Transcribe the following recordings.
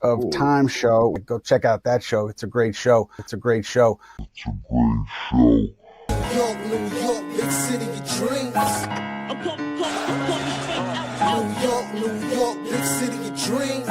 Of Time Show. Go check out that show. It's a great show. It's a great show. New York, New York, big city of dreams. New York, big city of dreams.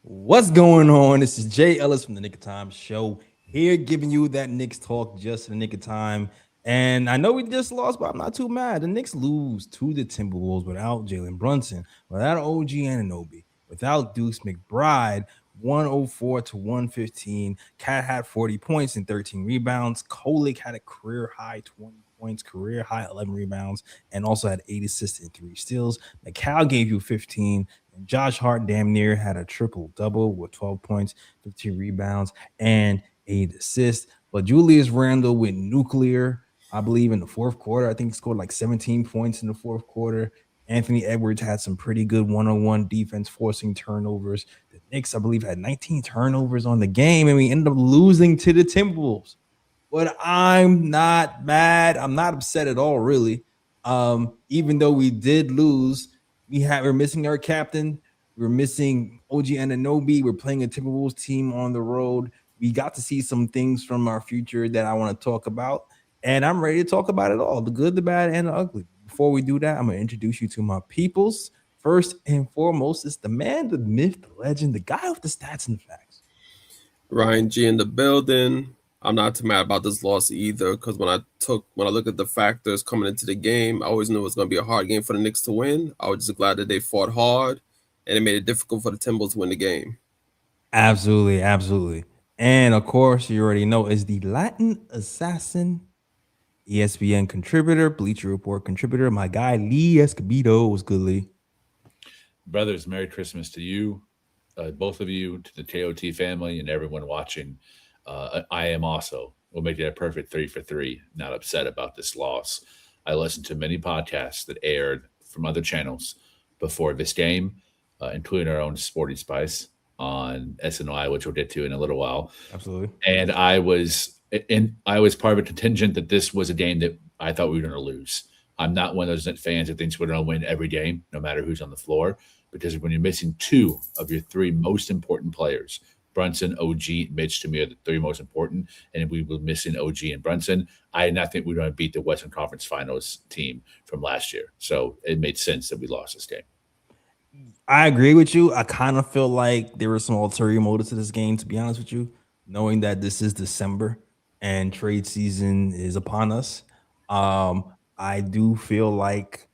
What's going on? This is Jay Ellis from the Knick of Time Show, here giving you that Knicks talk just in the nick of time. And I know we just lost, but I'm not too mad. The Knicks lose to the Timberwolves without Jalen Brunson, without OG Anunoby, without Deuce McBride, 104-115. Cat had 40 points and 13 rebounds. Kolik had a career high 20 points, career high 11 rebounds, and also had 8 assists and 3 steals. McCall gave you 15. And Josh Hart damn near had a triple-double with 12 points, 15 rebounds, and 8 assists. But Julius Randle went nuclear, I believe, in the fourth quarter. I think he scored like 17 points in the fourth quarter. Anthony Edwards had some pretty good one-on-one defense, forcing turnovers. The Knicks, I believe, had 19 turnovers on the game, and we ended up losing to the Timberwolves. But I'm not mad. I'm not upset at all, really. Even though we did lose, we're missing our captain. We're missing OG Anunoby. We're playing a Timberwolves team on the road. We got to see some things from our future that I want to talk about, and I'm ready to talk about it all, the good, the bad, and the ugly. Before we do that, I'm going to introduce you to my peoples. First and foremost, it's the man, the myth, the legend, the guy with the stats and the facts. Ryan G in the building. I'm not too mad about this loss either, because when I look at the factors coming into the game, I always knew it was going to be a hard game for the Knicks to win. I was just glad that they fought hard, and it made it difficult for the Timberwolves to win the game. Absolutely, absolutely. And of course, you already know, is the Latin assassin, ESPN contributor, Bleacher Report contributor, my guy Lee Escobedo. What's good, Lee? Brothers, Merry Christmas to you, both of you, to the KOT family, and everyone watching. I am also, we'll make it a perfect 3 for 3, not upset about this loss. I listened to many podcasts that aired from other channels before this game, including our own Sporty Spice on SNY, which we'll get to in a little while. Absolutely. And I was part of a contingent that this was a game that I thought we were going to lose. I'm not one of those fans that thinks we're going to win every game, no matter who's on the floor, because when you're missing 2 of your 3 most important players, Brunson, OG, Mitch, to me are the 3 most important, and we were missing OG and Brunson. I did not think we were going to beat the Western Conference Finals team from last year. So it made sense that we lost this game. I agree with you. I kind of feel like there was some ulterior motives to this game, to be honest with you, knowing that this is December and trade season is upon us. I do feel like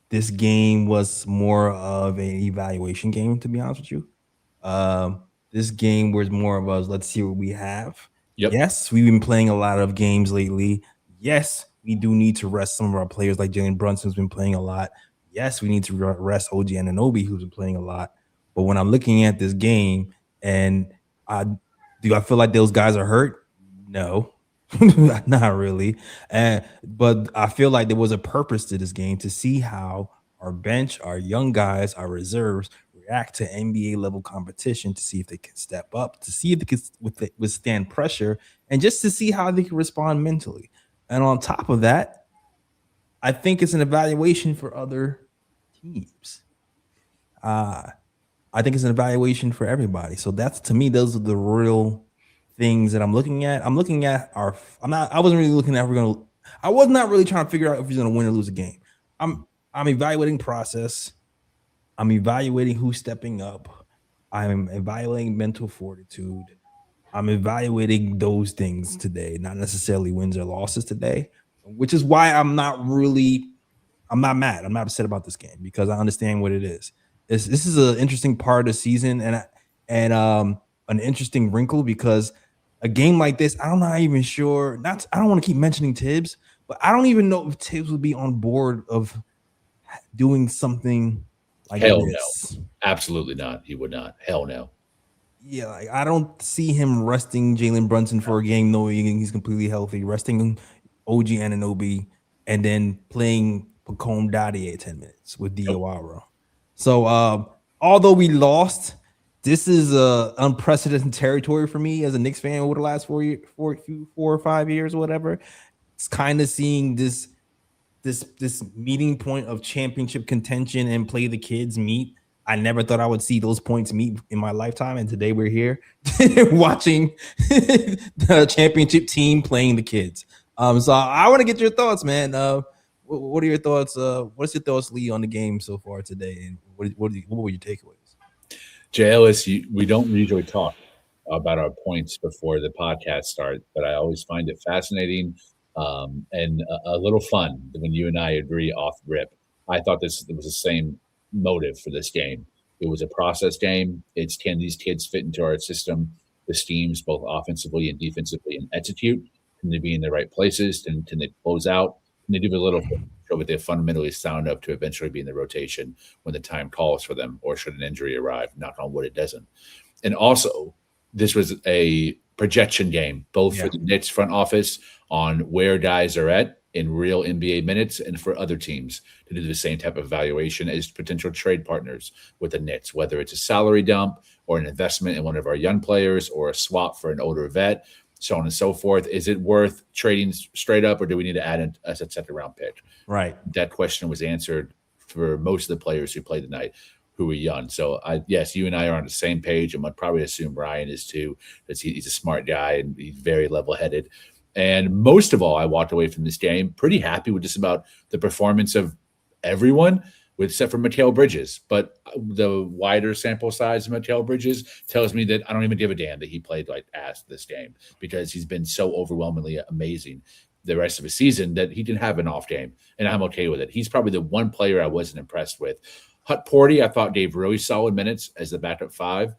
this game was more of an evaluation game, to be honest with you. This game was more of us, let's see what we have. Yep. Yes, we've been playing a lot of games lately. Yes, we do need to rest some of our players, like Jalen Brunson's been playing a lot. Yes, we need to rest OG Anunoby, who's been playing a lot. But when I'm looking at this game, and do I feel like those guys are hurt? No, not really. But I feel like there was a purpose to this game, to see how our bench, our young guys, our reserves react to NBA level competition, to see if they can step up, to see if they can withstand pressure, and just to see how they can respond mentally. And on top of that, I think it's an evaluation for other teams. I think it's an evaluation for everybody. So that's, to me, those are the real things that I'm looking at. I'm looking at I wasn't really looking at I was not really trying to figure out if he's gonna win or lose a game. I'm evaluating process. I'm evaluating who's stepping up. I'm evaluating mental fortitude. I'm evaluating those things today, not necessarily wins or losses today, which is why I'm not mad. I'm not upset about this game, because I understand what it is. This is an interesting part of the season, and an interesting wrinkle, because a game like this, I'm not even sure. I don't want to keep mentioning Tibbs, but I don't even know if Tibbs would be on board of doing something like Hell this. No. Absolutely not. He would not. Hell no. Yeah, like, I don't see him resting Jalen Brunson for a game knowing he's completely healthy, resting OG Anunoby, and then playing Pacome Dadier 10 minutes with Diawara. So although we lost, this is unprecedented territory for me as a Knicks fan over the last 4 or 5 years or whatever. It's kind of seeing this meeting point of championship contention and play the kids meet. I never thought I would see those points meet in my lifetime, and today we're here watching the championship team playing the kids. So I want to get your thoughts, man. What are your thoughts? What's your thoughts, Lee, on the game so far today, and what were your takeaways? JLS, we don't usually talk about our points before the podcast starts, but I always find it fascinating and a little fun when you and I agree off rip. I thought it was the same motive for this game. It was a process game. It's can these kids fit into our system, the schemes, both offensively and defensively, and execute? Can they be in the right places? Can they close out? Can they do a little show that they're fundamentally sound up to eventually be in the rotation when the time calls for them, or should an injury arrive? Knock on wood, it doesn't. And also, this was a projection game, both for the Knicks front office on where guys are at in real NBA minutes, and for other teams to do the same type of evaluation as potential trade partners with the Knicks, whether it's a salary dump or an investment in one of our young players or a swap for an older vet, so on and so forth. Is it worth trading straight up, or do we need to add in a second-round pick? Right. That question was answered for most of the players who played tonight, who were young. So, yes, you and I are on the same page, and I'd probably assume Ryan is too, because he's a smart guy and he's very level-headed. And most of all, I walked away from this game pretty happy with just about the performance of everyone, except for Mikal Bridges. But the wider sample size of Mikal Bridges tells me that I don't even give a damn that he played like ass this game, because he's been so overwhelmingly amazing the rest of the season that he didn't have an off game, and I'm okay with it. He's probably the one player I wasn't impressed with. Hut Porty, I thought, gave really solid minutes as the backup five.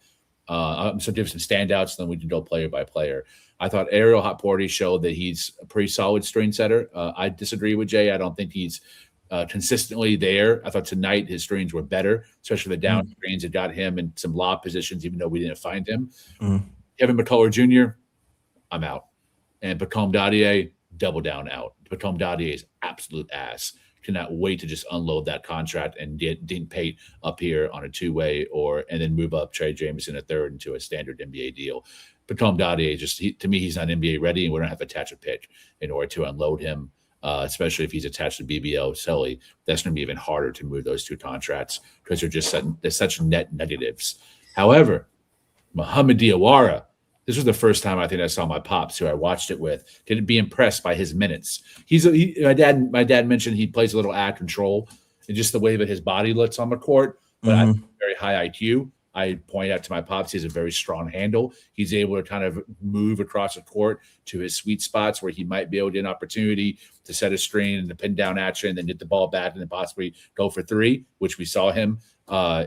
So give some standouts, and then we can go player by player. I thought Ariel Hot Porty showed that he's a pretty solid screen setter. I disagree with Jay. I don't think he's consistently there. I thought tonight his screens were better, especially the down screens that got him in some lob positions, even though we didn't find him. Kevin McCullough Jr., I'm out. And Bacom Dadier, double down out. Bacom Dadier is absolute ass. Cannot wait to just unload that contract and get Dean Pate up here on a two-way, and then move up Trey Jameson a third into a standard NBA deal. But Tom Dadier, to me, he's not NBA ready, and we're going to have to attach a pick in order to unload him, especially if he's attached to BBO Sully. That's going to be even harder to move those two contracts, because they're such net negatives. However, Muhammad Diawara, this was the first time I think I saw my pops, who I watched it with, didn't be impressed by his minutes. My dad mentioned he plays a little ad control, and just the way that his body looks on the court, but I have very high IQ. I point out to my pops, he has a very strong handle. He's able to kind of move across the court to his sweet spots where he might be able to get an opportunity to set a screen and to pin down action, and then get the ball back and then possibly go for three, which we saw him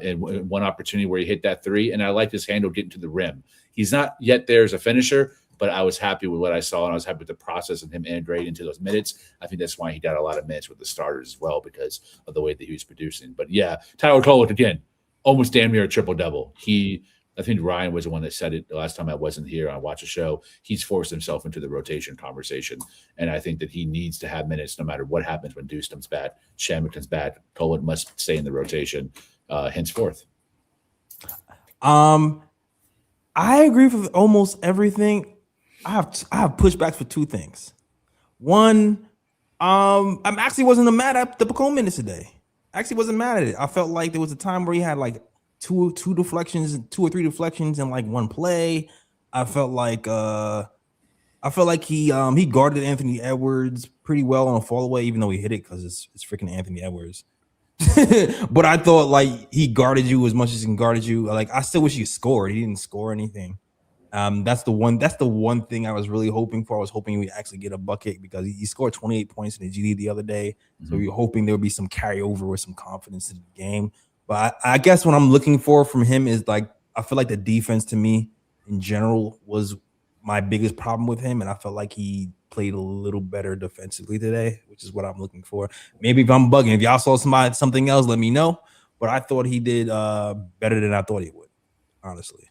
in one opportunity where he hit that three. And I like his handle getting to the rim. He's not yet there as a finisher, but I was happy with what I saw, and I was happy with the process and him integrating into those minutes. I think that's why he got a lot of minutes with the starters as well, because of the way that he was producing. But yeah, Tyler Kolek again, almost damn near a triple-double. I think Ryan was the one that said it the last time I wasn't here. I watched a show. He's forced himself into the rotation conversation, and I think that he needs to have minutes no matter what happens when Deuce comes back, Shaman comes back. Kolek must stay in the rotation henceforth. I agree with almost everything. I have pushbacks for two things. One, I actually wasn't mad at the Bacon minutes today. I actually wasn't mad at it. I felt like there was a time where he had like two or three deflections in like one play. I felt like he guarded Anthony Edwards pretty well on a fall away, even though he hit it because it's freaking Anthony Edwards. But I thought like he guarded you as much as he can guard you. Like, I still wish he scored. He didn't score anything. That's the one thing I was really hoping for. I was hoping we'd actually get a bucket, because he scored 28 points in the G League the other day. So we were hoping there would be some carryover with some confidence in the game. But I guess what I'm looking for from him is, like, I feel like the defense to me in general was my biggest problem with him, and I felt like he played a little better defensively today, which is what I'm looking for. Maybe if I'm bugging, if y'all saw something else, let me know. But I thought he did better than I thought he would, honestly.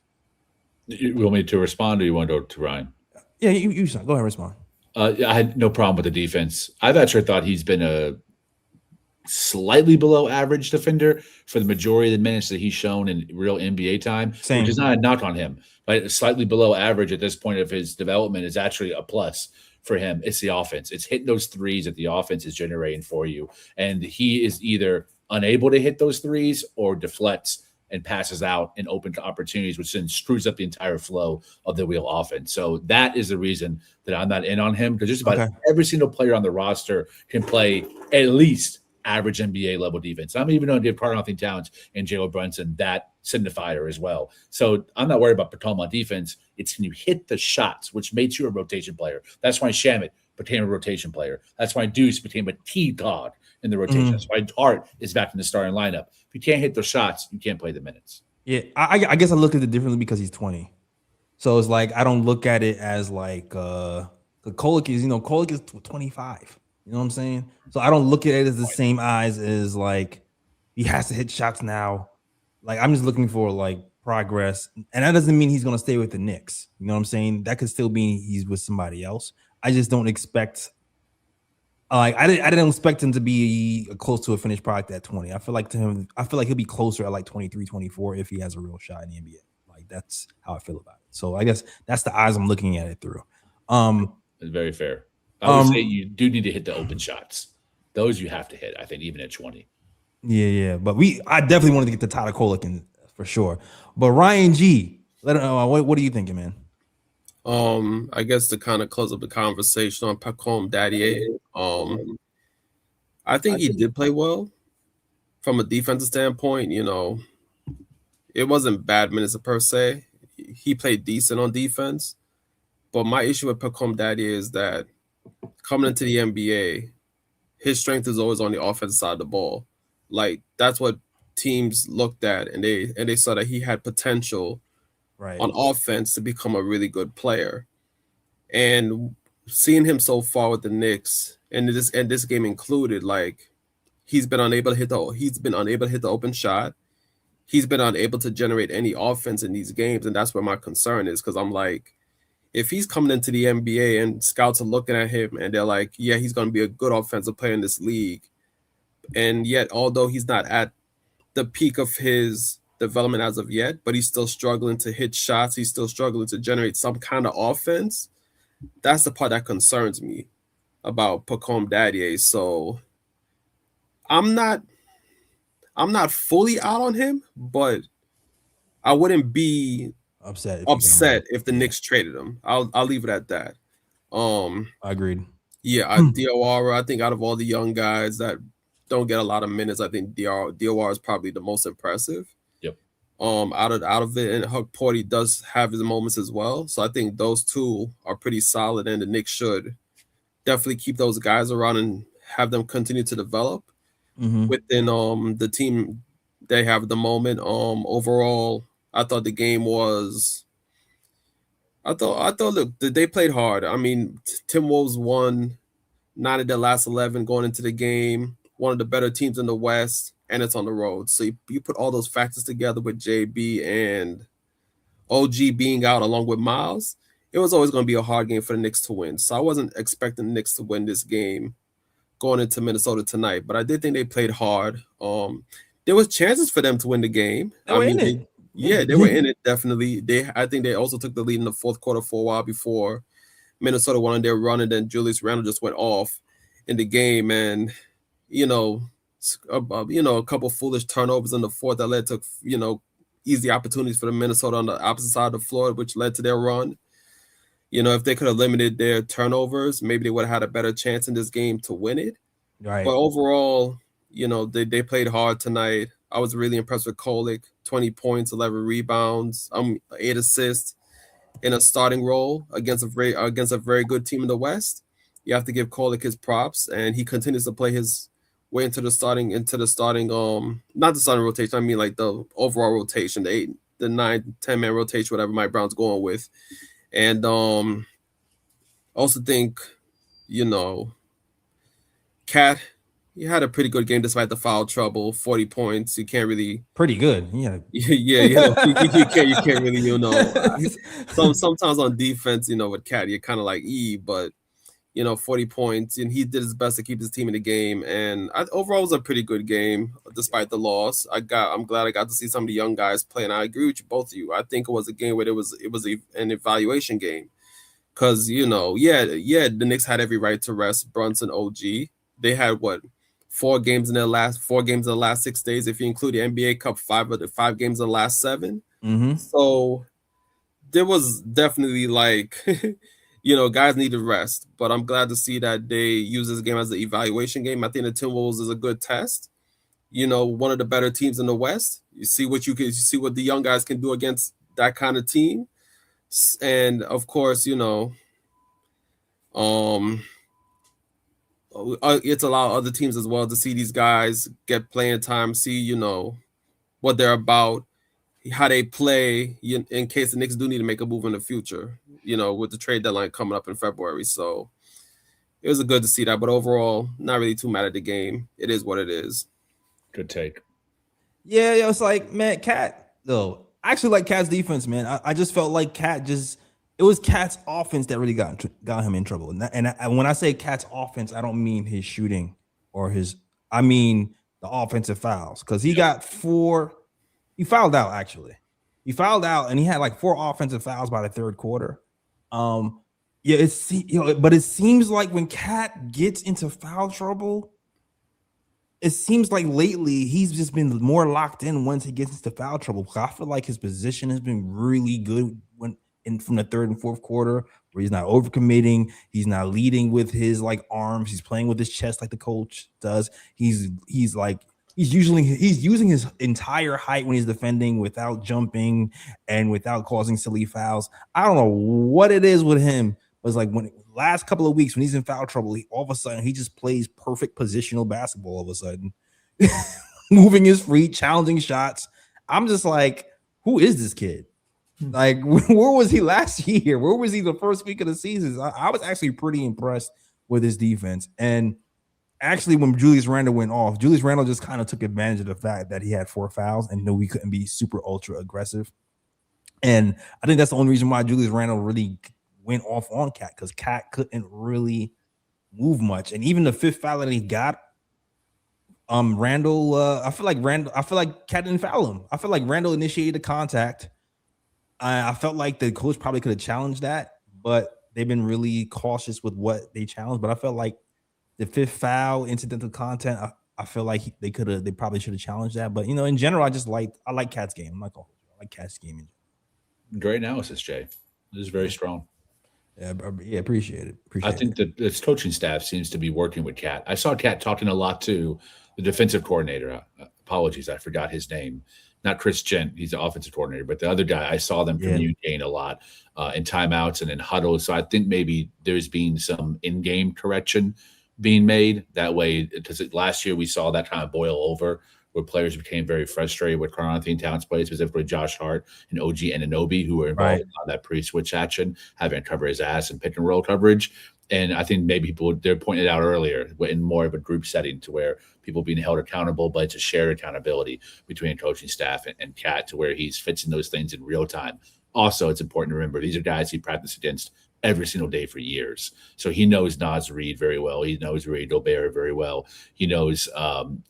You want me to respond, or you want to go to Ryan? Yeah, you go ahead and respond. I had no problem with the defense. I've actually thought he's been slightly below average defender for the majority of the minutes that he's shown in real NBA time, Same. which is not a knock on him. But slightly below average at this point of his development is actually a plus for him. It's the offense. It's hitting those threes that the offense is generating for you. And he is either unable to hit those threes or deflects and passes out in open opportunities, which then screws up the entire flow of the wheel offense. So that is the reason that I'm not in on him, because just about every single player on the roster can play at least average NBA level defense. I'm even going to give Karl-Anthony Towns and Jalen Brunson that signifier as well. So I'm not worried about Patoma on defense. It's can you hit the shots, which makes you a rotation player. That's why Shamet became a rotation player. That's why Deuce became a T-dog in the rotation. That's why Hart is back in the starting lineup. If you can't hit the shots, you can't play the minutes. Yeah, I guess I look at it differently because he's 20. So it's like I don't look at it as like Kolek is, Kolek is 25. You know what I'm saying? So I don't look at it as the same eyes as like he has to hit shots now. Like I'm just looking for like progress, and that doesn't mean he's gonna stay with the Knicks. You know what I'm saying? That could still mean he's with somebody else. I just don't expect. Like I didn't expect him to be close to a finished product at 20. I feel like he'll be closer at like 23, 24 if he has a real shot in the NBA. Like that's how I feel about it. So I guess that's the eyes I'm looking at it through. It's very fair. I would say you do need to hit the open shots. Those you have to hit, I think, even at 20. Yeah. But I definitely wanted to get the Tyler Kolek in for sure. But Ryan G, let him know what are you thinking, man? I guess to kind of close up the conversation on Pacome Daddier, I think he did play well from a defensive standpoint. It wasn't bad minutes per se. He played decent on defense. But my issue with Pacome Daddier is that coming into the NBA, his strength is always on the offensive side of the ball. Like that's what teams looked at, and they saw that he had potential on offense to become a really good player. And seeing him so far with the Knicks, and this game included, like he's been unable to hit the open shot. He's been unable to generate any offense in these games, and that's where my concern is, because I'm like, if he's coming into the NBA and scouts are looking at him and they're like, yeah, he's going to be a good offensive player in this league, and yet although he's not at the peak of his development as of yet, but he's still struggling to hit shots, he's still struggling to generate some kind of offense, that's the part that concerns me about Pacome Daddier. So I'm not fully out on him, but I wouldn't be upset if the Knicks traded him. I'll leave it at that. Agreed. Yeah, Diawara, I think out of all the young guys that don't get a lot of minutes, I think Diawara is probably the most impressive. Yep. Out of it, and Huck Porty does have his moments as well. So I think those two are pretty solid, and the Knicks should definitely keep those guys around and have them continue to develop within the team they have at the moment. Overall, I thought the game was. I thought look, they played hard. I mean, Timberwolves won 9 of their last 11 going into the game. One of the better teams in the West, and it's on the road. So you put all those factors together with JB and OG being out along with Miles, it was always going to be a hard game for the Knicks to win. So I wasn't expecting the Knicks to win this game going into Minnesota tonight, but I did think they played hard. There was chances for them to win the game. They were in it. They were in it, definitely. I think they also took the lead in the fourth quarter for a while before Minnesota went on their run, and then Julius Randle just went off in the game, and a couple foolish turnovers in the fourth that led to easy opportunities for the Minnesota on the opposite side of the floor, which led to their run. If they could have limited their turnovers, maybe they would have had a better chance in this game to win it. Right. But overall, they played hard tonight. I was really impressed with Kolek. 20 points, 11 rebounds, 8 assists in a starting role against a very good team in the West. You have to give Kolek his props, and he continues to play his way into the starting not the starting rotation. I mean like the overall rotation, the 9-10 man rotation, whatever Mike Brown's going with. And also think, Cat, he had a pretty good game despite the foul trouble. 40 points. You can't really pretty good. Yeah. You can't really, sometimes on defense, with Cat, you're kind of like but 40 points, and he did his best to keep his team in the game. And overall, it was a pretty good game, despite the loss. I'm glad I got to see some of the young guys play, and I agree with you, both of you. I think it was a game where it was an evaluation game, because the Knicks had every right to rest Brunson, OG. They had four games in the last 6 days, if you include the NBA Cup, 5 of the 5 games in the last 7. Mm-hmm. So there was definitely guys need to rest, but I'm glad to see that they use this game as an evaluation game. I think the Timberwolves is a good test. One of the better teams in the West. You see what the young guys can do against that kind of team, and of course, it's allowed other teams as well to see these guys get playing time, see what they're about, how they play, in case the Knicks do need to make a move in the future, with the trade deadline coming up in February. So it was good to see that, but overall, not really too mad at the game. It is what it is. Good take. Yeah, it's like, man, Cat, though. I actually like Cat's defense, man. I just felt like it was Cat's offense that really got him in trouble. And when I say Cat's offense, I don't mean his shooting I mean the offensive fouls, because he got 4. He fouled out, actually. He fouled out, and he had 4 offensive fouls by the third quarter. But it seems like when Cat gets into foul trouble, it seems like lately he's just been more locked in once he gets into foul trouble. I feel like his position has been really good from the third and fourth quarter, where he's not overcommitting, he's not leading with his arms, he's playing with his chest like the coach does. He's using his entire height when he's defending without jumping and without causing silly fouls. I don't know what it is with him, but it's when last couple of weeks when he's in foul trouble, all of a sudden he just plays perfect positional basketball. All of a sudden, moving his feet, challenging shots. I'm just who is this kid? Where was he last year? Where was he the first week of the season? I was actually pretty impressed with his defense. And actually, when Julius Randle went off, Julius Randle just kind of took advantage of the fact that he had 4 fouls and knew he couldn't be super ultra aggressive. And I think that's the only reason why Julius Randle really went off on Cat, because Cat couldn't really move much. And even the 5th foul that he got, Randle, I feel like Cat didn't foul him. I feel like Randle initiated the contact. I felt like the coach probably could have challenged that, but they've been really cautious with what they challenged. But I felt like the 5th foul, incidental content, I feel like they probably should have challenged that. But in general, I like Cat's game. I'm not gonna hold you. I like Cat's game. Great analysis, Jay. This is very strong. Yeah, appreciate it. I think that this coaching staff seems to be working with Cat. I saw Cat talking a lot to the defensive coordinator. Apologies, I forgot his name. Not Chris Gent, he's the offensive coordinator, but the other guy, I saw them communicating a lot in timeouts and in huddles. So I think maybe there's been some in-game correction being made that way, because last year we saw that kind of boil over where players became very frustrated with Karl-Anthony Towns' play, specifically Josh Hart and OG Anunoby, who were involved in that pre-switch action, having to cover his ass and pick and roll coverage. And I think maybe they're pointing it out earlier in more of a group setting, to where people being held accountable, but it's a shared accountability between coaching staff and Cat, to where he's fixing those things in real time. Also, it's important to remember these are guys he practiced against every single day for years. So he knows Naz Reid very well. He knows Rudy Gobert very well. He knows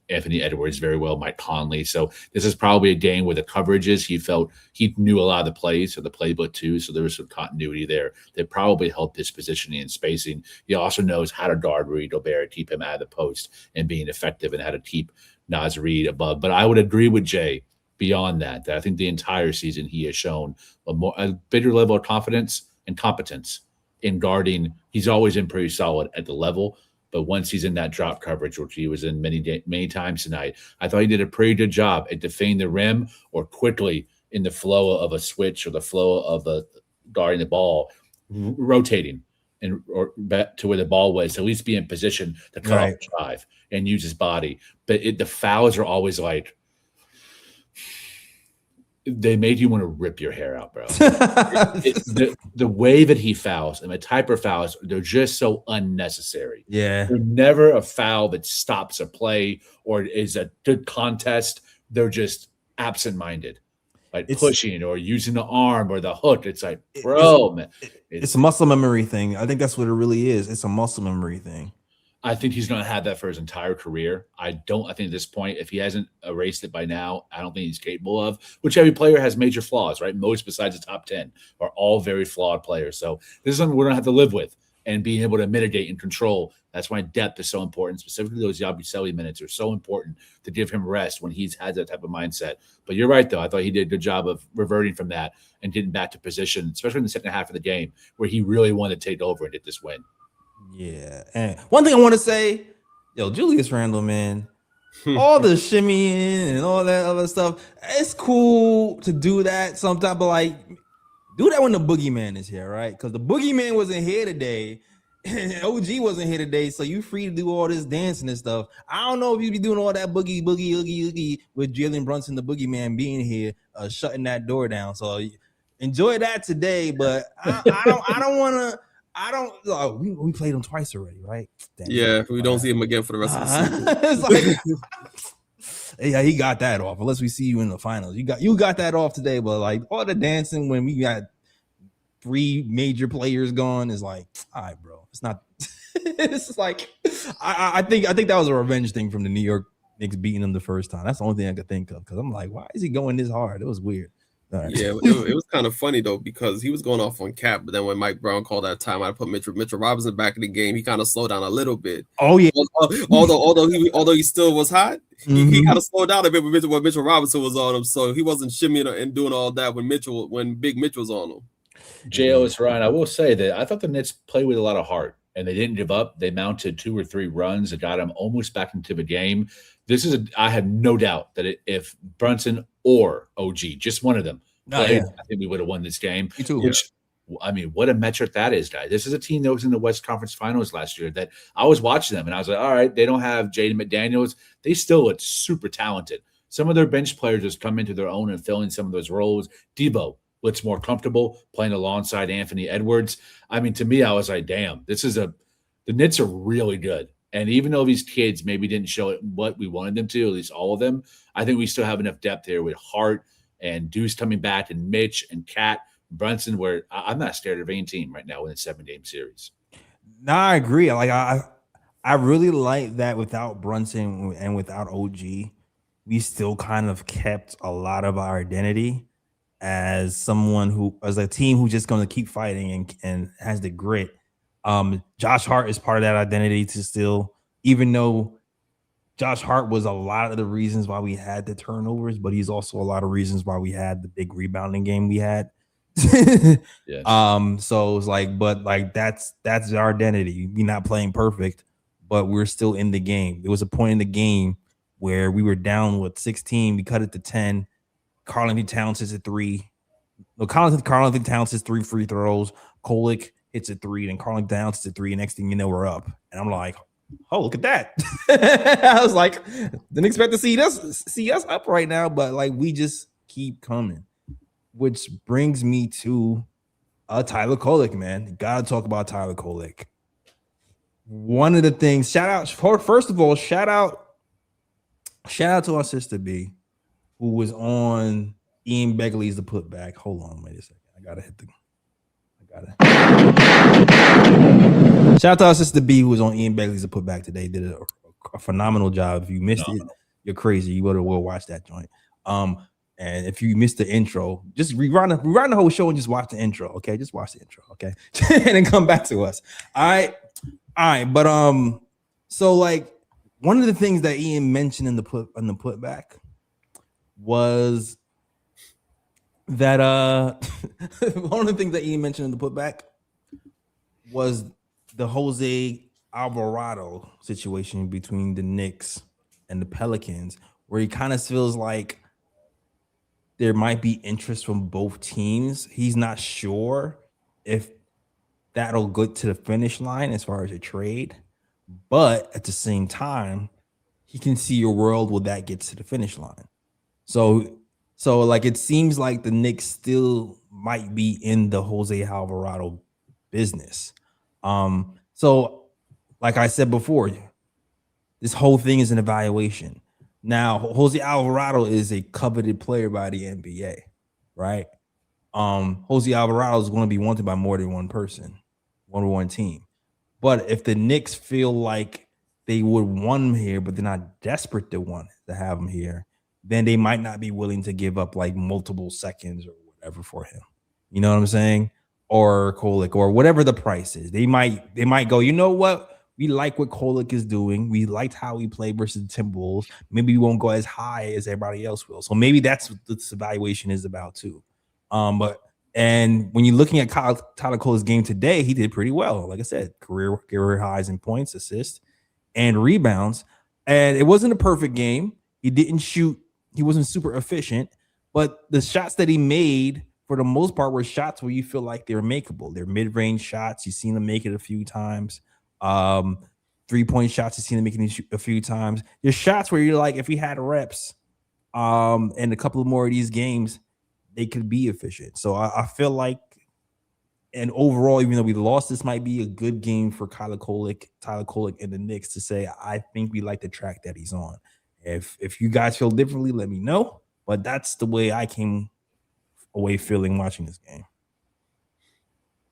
Anthony Edwards very well, Mike Conley. So this is probably a game where the coverages, he felt he knew a lot of the plays, so the playbook too. So there was some continuity there that probably helped his positioning and spacing. He also knows how to guard Rudy Gobert, keep him out of the post and being effective, and how to keep Naz Reid above. But I would agree with Jay beyond that I think the entire season he has shown a bigger level of confidence and competence in guarding. He's always been pretty solid at the level, but once he's in that drop coverage, which he was in many times tonight, I thought he did a pretty good job at defending the rim or quickly in the flow of a switch or the flow of the guarding the ball, rotating or back to where the ball was, to at least be in position to cut off the drive and use his body. But the fouls are always they made you want to rip your hair out, bro. The way that he fouls and the type of fouls, they're just so unnecessary. Yeah. They're never a foul that stops a play or is a good contest. They're just absent-minded. like pushing or using the arm or the hook. It's like, man. It's a muscle memory thing. I think that's what it really is. It's a muscle memory thing. I think he's going to have that for his entire career. I think at this point, if he hasn't erased it by now, I don't think he's capable of, which every player has major flaws, right? Most besides the top 10 are all very flawed players. So this is something we're going to have to live with and being able to mitigate and control. That's why depth is so important. Specifically, those Yabusele minutes are so important to give him rest when he's had that type of mindset. But you're right, though. I thought he did a good job of reverting from that and getting back to position, especially in the second half of the game where he really wanted to take over and get this win. Yeah, and one thing I want to say, Julius Randle, man, all the shimmying and all that other stuff, it's cool to do that sometimes, but like, do that when the boogeyman is here, right? Because the boogeyman wasn't here today, and OG wasn't here today, so you free to do all this dancing and stuff. I don't know if you be doing all that boogie with Jalen Brunson, the boogeyman, being here, shutting that door down. So enjoy that today, but I don't want to. We played him twice already, right? Damn, yeah, we don't see him again for the rest of the season. It's like, yeah, he got that off. Unless we see you in the finals, you got that off today. But like all the dancing when we got 3 major players gone is like, all right, bro. It's not. It's like I think that was a revenge thing from the New York Knicks beating them the first time. That's the only thing I could think of because I'm like, why is he going this hard? It was weird. Right. Yeah, it was kind of funny though because he was going off on Cap, but then when Mike Brown called that time, I put Mitchell Robinson back in the game. He kind of slowed down a little bit. Oh yeah, although he still was hot, he kind of slowed down a bit when Mitchell Robinson was on him, so he wasn't shimmying and doing all that when Big Mitch was on him. Jo, it's Ryan. I will say that I thought the Knicks played with a lot of heart and they didn't give up. They mounted 2 or 3 runs that got them almost back into the game. I have no doubt that if Brunson or OG, just one of them, played, I think we would have won this game. Me too. Which, I mean, what a metric that is, guys. This is a team that was in the West Conference Finals last year that I was watching them, and I was like, all right, they don't have Jaden McDaniels. They still look super talented. Some of their bench players just come into their own and filling some of those roles. Debo looks more comfortable playing alongside Anthony Edwards. I mean, to me, I was like, damn, the Knicks are really good. And even though these kids maybe didn't show it what we wanted them to, at least all of them, I think we still have enough depth here with Hart and Deuce coming back and Mitch and Cat Brunson, where I'm not scared of any team right now in a 7-game series. No, I agree. Like I really like that without Brunson and without OG, we still kind of kept a lot of our identity as a team who's just going to keep fighting and has the grit. Josh Hart is part of that identity to still, even though Josh Hart was a lot of the reasons why we had the turnovers, but he's also a lot of reasons why we had the big rebounding game we had. Yes. So it's like, but like that's our identity. We're not playing perfect, but we're still in the game. There was a point in the game where we were down with 16. We cut it to 10. Karl-Anthony Towns hits a 3. No, Karl-Anthony Towns hits 3 free throws. Kolek hits a 3, then Karl-Anthony Towns hits a 3. Next thing you know, we're up. And I'm like, oh, look at that. I was like, didn't expect to see us up right now, but like we just keep coming. Which brings me to Tyler Kolek, man. You gotta talk about Tyler Kolek. One of the things, first of all, shout out to our sister B, who was on Ian Begley's The Putback. Hold on, wait a second. Shout out to our sister B, who was on Ian Begley's The Putback today. Did a phenomenal job. If you missed it, you're crazy. You will watch that joint. And if you missed the intro, just rewind the whole show and just watch the intro. Okay, just watch the intro. Okay, and then come back to us. All right. But so like one of the things that Ian mentioned in the putback was that one of the things that Ian mentioned in the putback was the Jose Alvarado situation between the Knicks and the Pelicans, where he kind of feels like there might be interest from both teams. He's not sure if that'll go to the finish line as far as a trade, but at the same time, he can see a world where that gets to the finish line. So like it seems like the Knicks still might be in the Jose Alvarado business. So like I said before, this whole thing is an evaluation. Now, Jose Alvarado is a coveted player by the NBA. right? Jose Alvarado is going to be wanted by more than one person, one team. But if the Knicks feel like they would want him here, but they're not desperate to have him here, then they might not be willing to give up like multiple seconds or whatever for him. You know what I'm saying? Or Kolek or whatever the price is. They might go, you know what? We like what Kolek is doing. We liked how he played versus the Timberwolves. Maybe we won't go as high as everybody else will. So maybe that's what this evaluation is about too. And when you're looking at Tyler Cole's game today, he did pretty well. Like I said, career highs in points, assists, and rebounds. And it wasn't a perfect game. He didn't shoot. He wasn't super efficient. But the shots that he made, for the most part, were shots where you feel like they're makeable. They're mid-range shots. You've seen him make it a few times. 3-point shots, you've seen him making it a few times. There's shots where you're like, if he had reps and a couple more of these games, they could be efficient. So I feel like, and overall, even though we lost, this might be a good game for Tyler Kolek and the Knicks to say, I think we like the track that he's on. If you guys feel differently, let me know. But that's the way I came away feeling watching this game.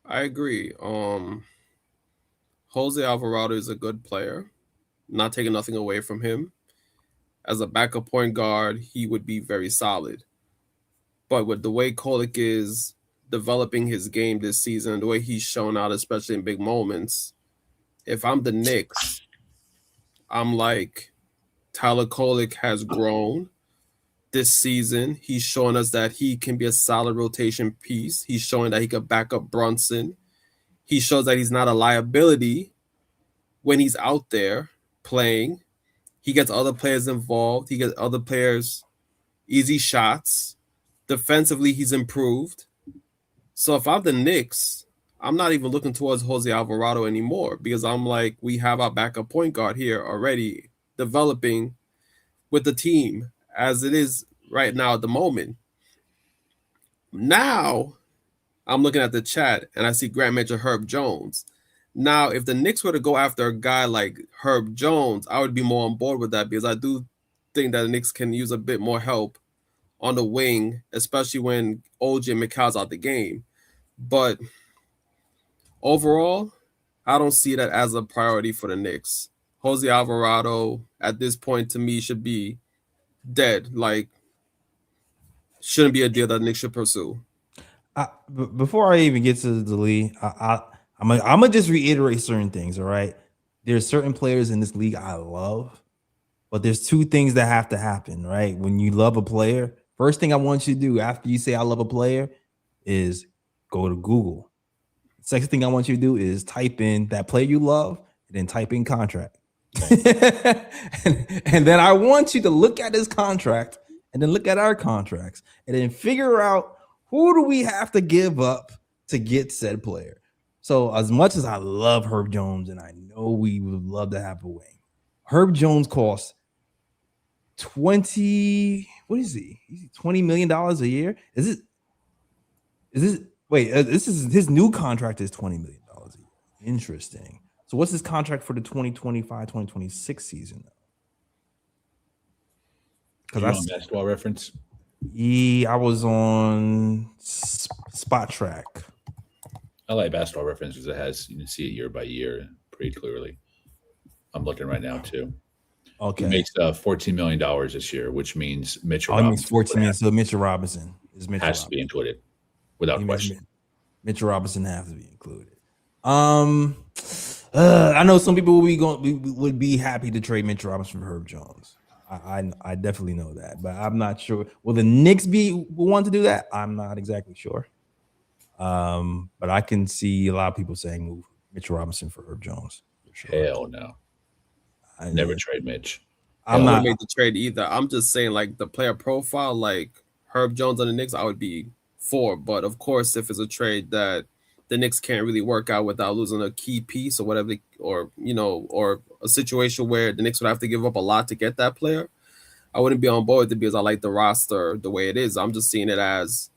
I agree. Jose Alvarado is a good player. Not taking nothing away from him. As a backup point guard, he would be very solid. But with the way Kolek is developing his game this season, the way he's shown out, especially in big moments, if I'm the Knicks, I'm like, Tyler Kolek has grown this season. He's showing us that he can be a solid rotation piece. He's showing that he can back up Brunson. He shows that he's not a liability when he's out there playing. He gets other players involved. He gets other players easy shots. Defensively, he's improved. So if I'm the Knicks, I'm not even looking towards Jose Alvarado anymore because I'm like, we have our backup point guard here already developing with the team as it is right now at the moment. Now, I'm looking at the chat and I see Grant mentioned Herb Jones. Now, if the Knicks were to go after a guy like Herb Jones, I would be more on board with that because I do think that the Knicks can use a bit more help on the wing, especially when OG and McCall's out the game. But overall, I don't see that as a priority for the Knicks. Jose Alvarado, at this point, to me, should be dead. Like, shouldn't be a deal that the Knicks should pursue. Before I even get to the league, I'm gonna just reiterate certain things. All right, there's certain players in this league I love, but there's two things that have to happen. Right, when you love a player, first thing I want you to do after you say I love a player is go to Google. Second thing I want you to do is type in that player you love and then type in contract. and then I want you to look at his contract and then look at our contracts and then figure out who do we have to give up to get said player. So as much as I love Herb Jones and I know we would love to have a wing, Herb Jones costs $20 million a year? Is this wait, this is his new contract is $20 million a year. Interesting. So what's his contract for the 2025-2026 season? Because I on Basketball Reference. I was on Spot Track. I like Basketball Reference because it has, you can see it year by year pretty clearly. I'm looking right now too. Okay. He makes $14 million this year, which means Mitchell Robinson. Robinson. 14 million. So Mitchell Robinson has to be included without question. Mitchell Robinson has to be included. I know some people would be happy to trade Mitchell Robinson for Herb Jones. I definitely know that, but I'm not sure. Will the Knicks want to do that? I'm not exactly sure. But I can see a lot of people saying move Mitchell Robinson for Herb Jones. For sure. Hell no. I never trade Mitch. I'm not make the trade either. I'm just saying, like, the player profile, like Herb Jones on the Knicks, I would be for. But of course, if it's a trade that the Knicks can't really work out without losing a key piece or whatever, or a situation where the Knicks would have to give up a lot to get that player, I wouldn't be on board with it because I like the roster the way it is. I'm just seeing it as,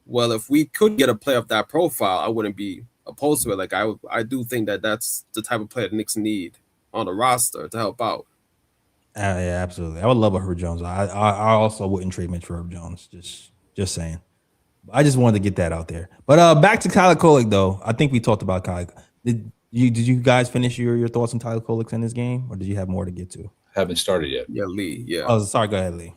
well, if we could get a player of that profile, I wouldn't be opposed to it. Like, I do think that that's the type of player the Knicks need on the roster to help out. Yeah, absolutely. I would love a Herb Jones. I also wouldn't trade Mitch for Herb Jones. Just saying. I just wanted to get that out there. But back to Tyler Kolek, though. I think we talked about Kolek. Did you guys finish your thoughts on Tyler Kolek in this game, or did you have more to get to? Haven't started yet. Yeah, Lee. Yeah. Oh, sorry. Go ahead, Lee.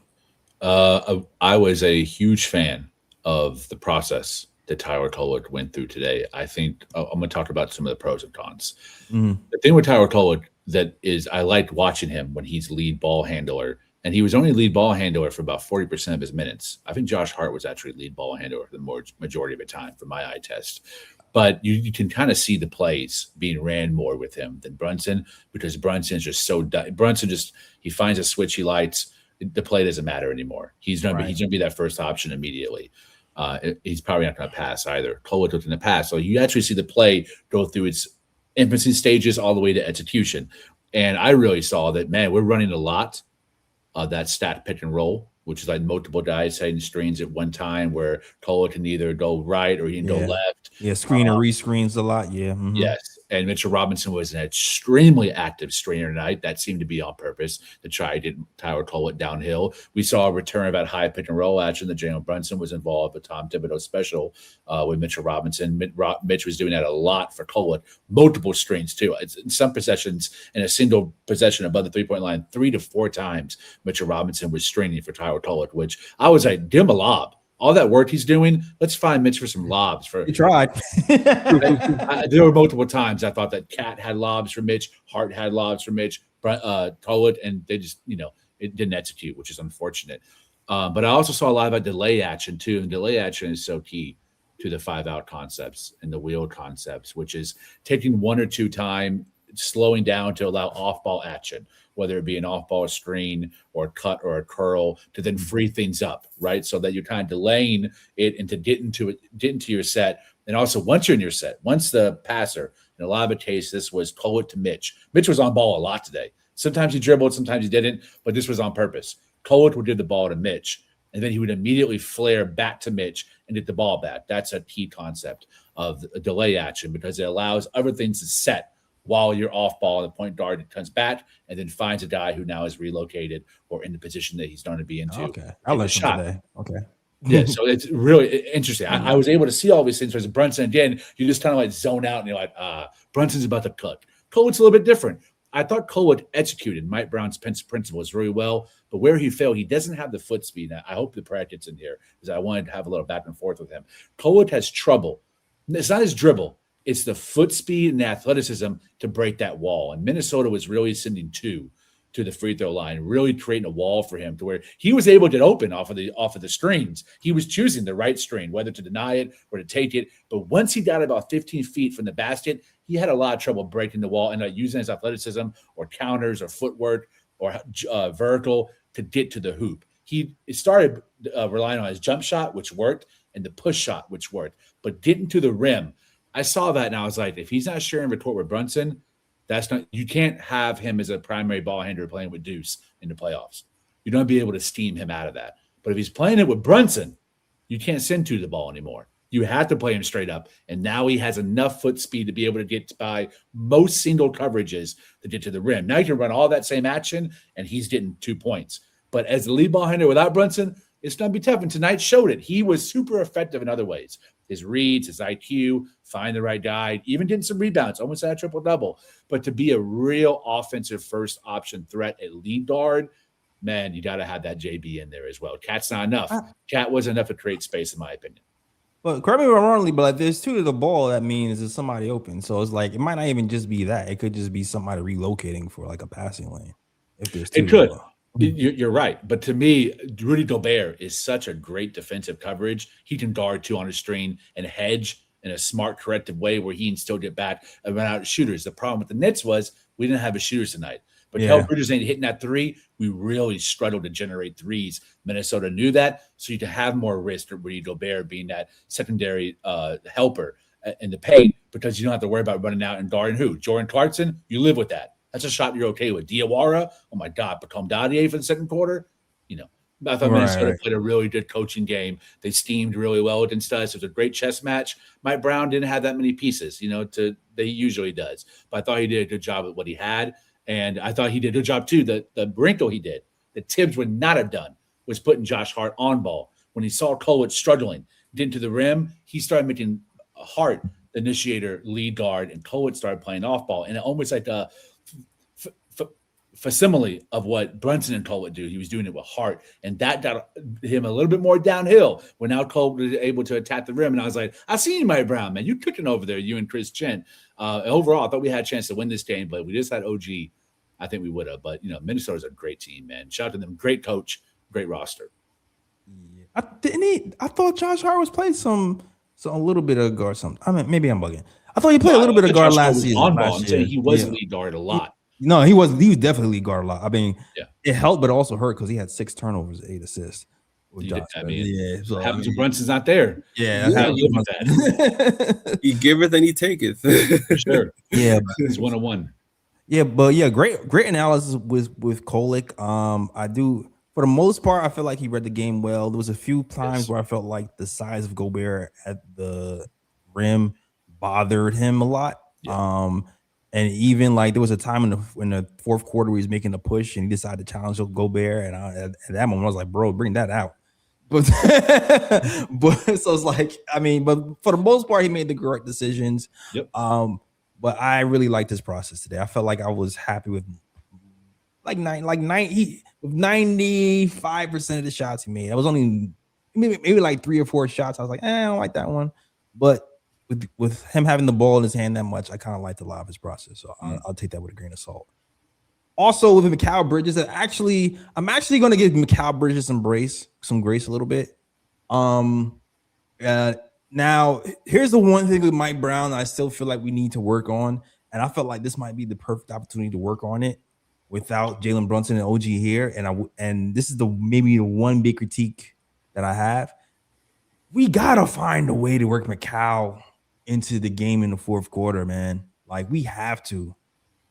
I was a huge fan of the process that Tyler Kolek went through today. I think I'm going to talk about some of the pros and cons. Mhm. The thing with Tyler Kolek that is I liked watching him when he's lead ball handler, and he was only lead ball handler for about 40% of his minutes. I think Josh Hart was actually lead ball handler for the majority of the time for my eye test. But you can kind of see the plays being ran more with him than Brunson, because Brunson's just he finds a switch he likes. The play doesn't matter anymore. He's gonna be that first option immediately. He's probably not going to pass either. Kolek looked in the pass, so you actually see the play go through its infancy stages all the way to execution. And I really saw that, man, we're running a lot of that stat pick and roll, which is like multiple guys setting screens at one time, where Kolek can either go right or he can go left. Yeah, screen and rescreens a lot. Yeah. Mm-hmm. Yes. And Mitchell Robinson was an extremely active screener tonight. That seemed to be on purpose to try to get Tyler Kolek downhill. We saw a return of that high pick and roll action that Jalen Brunson was involved with Tom Thibodeau special with Mitchell Robinson. Mitch was doing that a lot for Kolek. Multiple screens, too. It's in some possessions, in a single possession above the three-point line, 3 to 4 times Mitchell Robinson was screening for Tyler Kolek, which I was like, give him a lob. All that work he's doing, let's find Mitch for some lobs. He tried. There were multiple times I thought that Cat had lobs for Mitch, Hart had lobs for Mitch, Kolek, and they just, it didn't execute, which is unfortunate. But I also saw a lot about delay action too, and delay action is so key to the 5-out concepts and the wheel concepts, which is taking 1 or 2 time, slowing down to allow off-ball action, whether it be an off-ball screen or a cut or a curl, to then free things up, right? So that you're kind of delaying it and to get into your set. And also, once you're in your set, once the passer, in a lot of the case, this was Kolek to Mitch. Mitch was on ball a lot today. Sometimes he dribbled, sometimes he didn't, but this was on purpose. Kolek would give the ball to Mitch, and then he would immediately flare back to Mitch and get the ball back. That's a key concept of a delay action, because it allows other things to set while you're off ball, the point guard comes back and then finds a guy who now is relocated or in the position that he's going to be into. Okay. I learned today. Okay. Yeah, so it's really interesting. I was able to see all these things. Whereas Brunson, again, you just kind of like zone out and you're like, Brunson's about to cook. Kolek's a little bit different. I thought Kolek executed Mike Brown's principles really well, but where he failed, he doesn't have the foot speed. Now, I hope the bracket's in here, because I wanted to have a little back and forth with him. Kolek has trouble. It's not his dribble. It's the foot speed and the athleticism to break that wall. And Minnesota was really sending 2 to the free throw line, really creating a wall for him to where he was able to get open off of the screens. He was choosing the right screen, whether to deny it or to take it. But once he got about 15 feet from the basket, he had a lot of trouble breaking the wall and using his athleticism or counters or footwork or vertical to get to the hoop. He started relying on his jump shot, which worked, and the push shot, which worked. But getting to the rim, I saw that and I was like, if he's not sharing the court with Brunson, you can't have him as a primary ball handler playing with Deuce in the playoffs. You're going to be able to steam him out of that. But if he's playing it with Brunson, you can't send 2 to the ball anymore. You have to play him straight up. And now he has enough foot speed to be able to get by most single coverages to get to the rim. Now you can run all that same action and he's getting 2 points. But as the lead ball handler without Brunson, it's going to be tough. And tonight showed it. He was super effective in other ways. His reads, his IQ, find the right guy, even getting some rebounds, almost had a triple-double. But to be a real offensive first option threat at lead guard, man, you got to have that JB in there as well. Cat's not enough. Cat wasn't enough to create space, in my opinion. But correct me if I'm wrong, but like there's 2 to the ball, that means there's somebody open. So it's like it might not even just be that. It could just be somebody relocating for like a passing lane. If there's 2 it could. You're right. But to me, Rudy Gobert is such a great defensive coverage. He can guard 2 on his screen and hedge in a smart, corrective way where he can still get back and run out shooters. The problem with the Knicks was we didn't have a shooters tonight. But Kel Bridges ain't hitting that 3. We really struggled to generate threes. Minnesota knew that. So you can have more risk to Rudy Gobert being that secondary helper in the paint, because you don't have to worry about running out and guarding who? Jordan Clarkson, you live with that. That's a shot you're okay with. Diawara, oh my God, Become Dadier for the second quarter. I thought Minnesota played a really good coaching game. They steamed really well against us. It was a great chess match. Mike Brown didn't have that many pieces, that he usually does. But I thought he did a good job at what he had. And I thought he did a good job too. The wrinkle he did, that Tibbs would not have done, was putting Josh Hart on ball when he saw Kolek struggling. getting to the rim, he started making Hart the initiator, lead guard, and Colwood started playing off ball, and almost like a facsimile of what Brunson and Cole would do. He was doing it with Hart, and that got him a little bit more downhill when now Cole was able to attack the rim. And I was like, I see you, Mike Brown, man. You cooking over there, you and Chris Chen. Overall, I thought we had a chance to win this game, but we just had OG. I think we would have. But, Minnesota's a great team, man. Shout out to them. Great coach, great roster. Yeah. I thought Josh Hart was playing a little bit of guard. Something. I mean, maybe I'm bugging. I thought he played a little bit of guard last season. I'm saying he was lead guard a lot. No, he was definitely lead guard a lot. I mean, it helped, but also hurt because he had 6 turnovers, 8 assists. So happens when Brunson's not there. Yeah, he giveth and he taketh. For sure. Yeah, it's 1-on-1. Yeah, but great analysis with Kolek. I do, for the most part, I feel like he read the game well. There was a few times where I felt like the size of Gobert at the rim bothered him a lot. Yeah. And even like there was a time in the fourth quarter where he was making a push and he decided to challenge Gobert. And at that moment, I was like, bro, bring that out. But so it's like, I mean, but for the most part, he made the correct decisions. Yep. But I really liked this process today. I felt like I was happy with with 95% of the shots he made. I was only maybe like 3 or 4 shots. I was like, I don't like that one. But with him having the ball in his hand that much, I kind of liked a lot of his process. So I'll take that with a grain of salt. Also with Mikal Bridges, I'm actually going to give Mikal Bridges some grace a little bit. Now here's the one thing with Mike Brown that I still feel like we need to work on, and I felt like this might be the perfect opportunity to work on it without Jalen Brunson and OG here. And this is maybe the one big critique that I have. We gotta find a way to work Mikal into the game in the fourth quarter, man. Like we have to,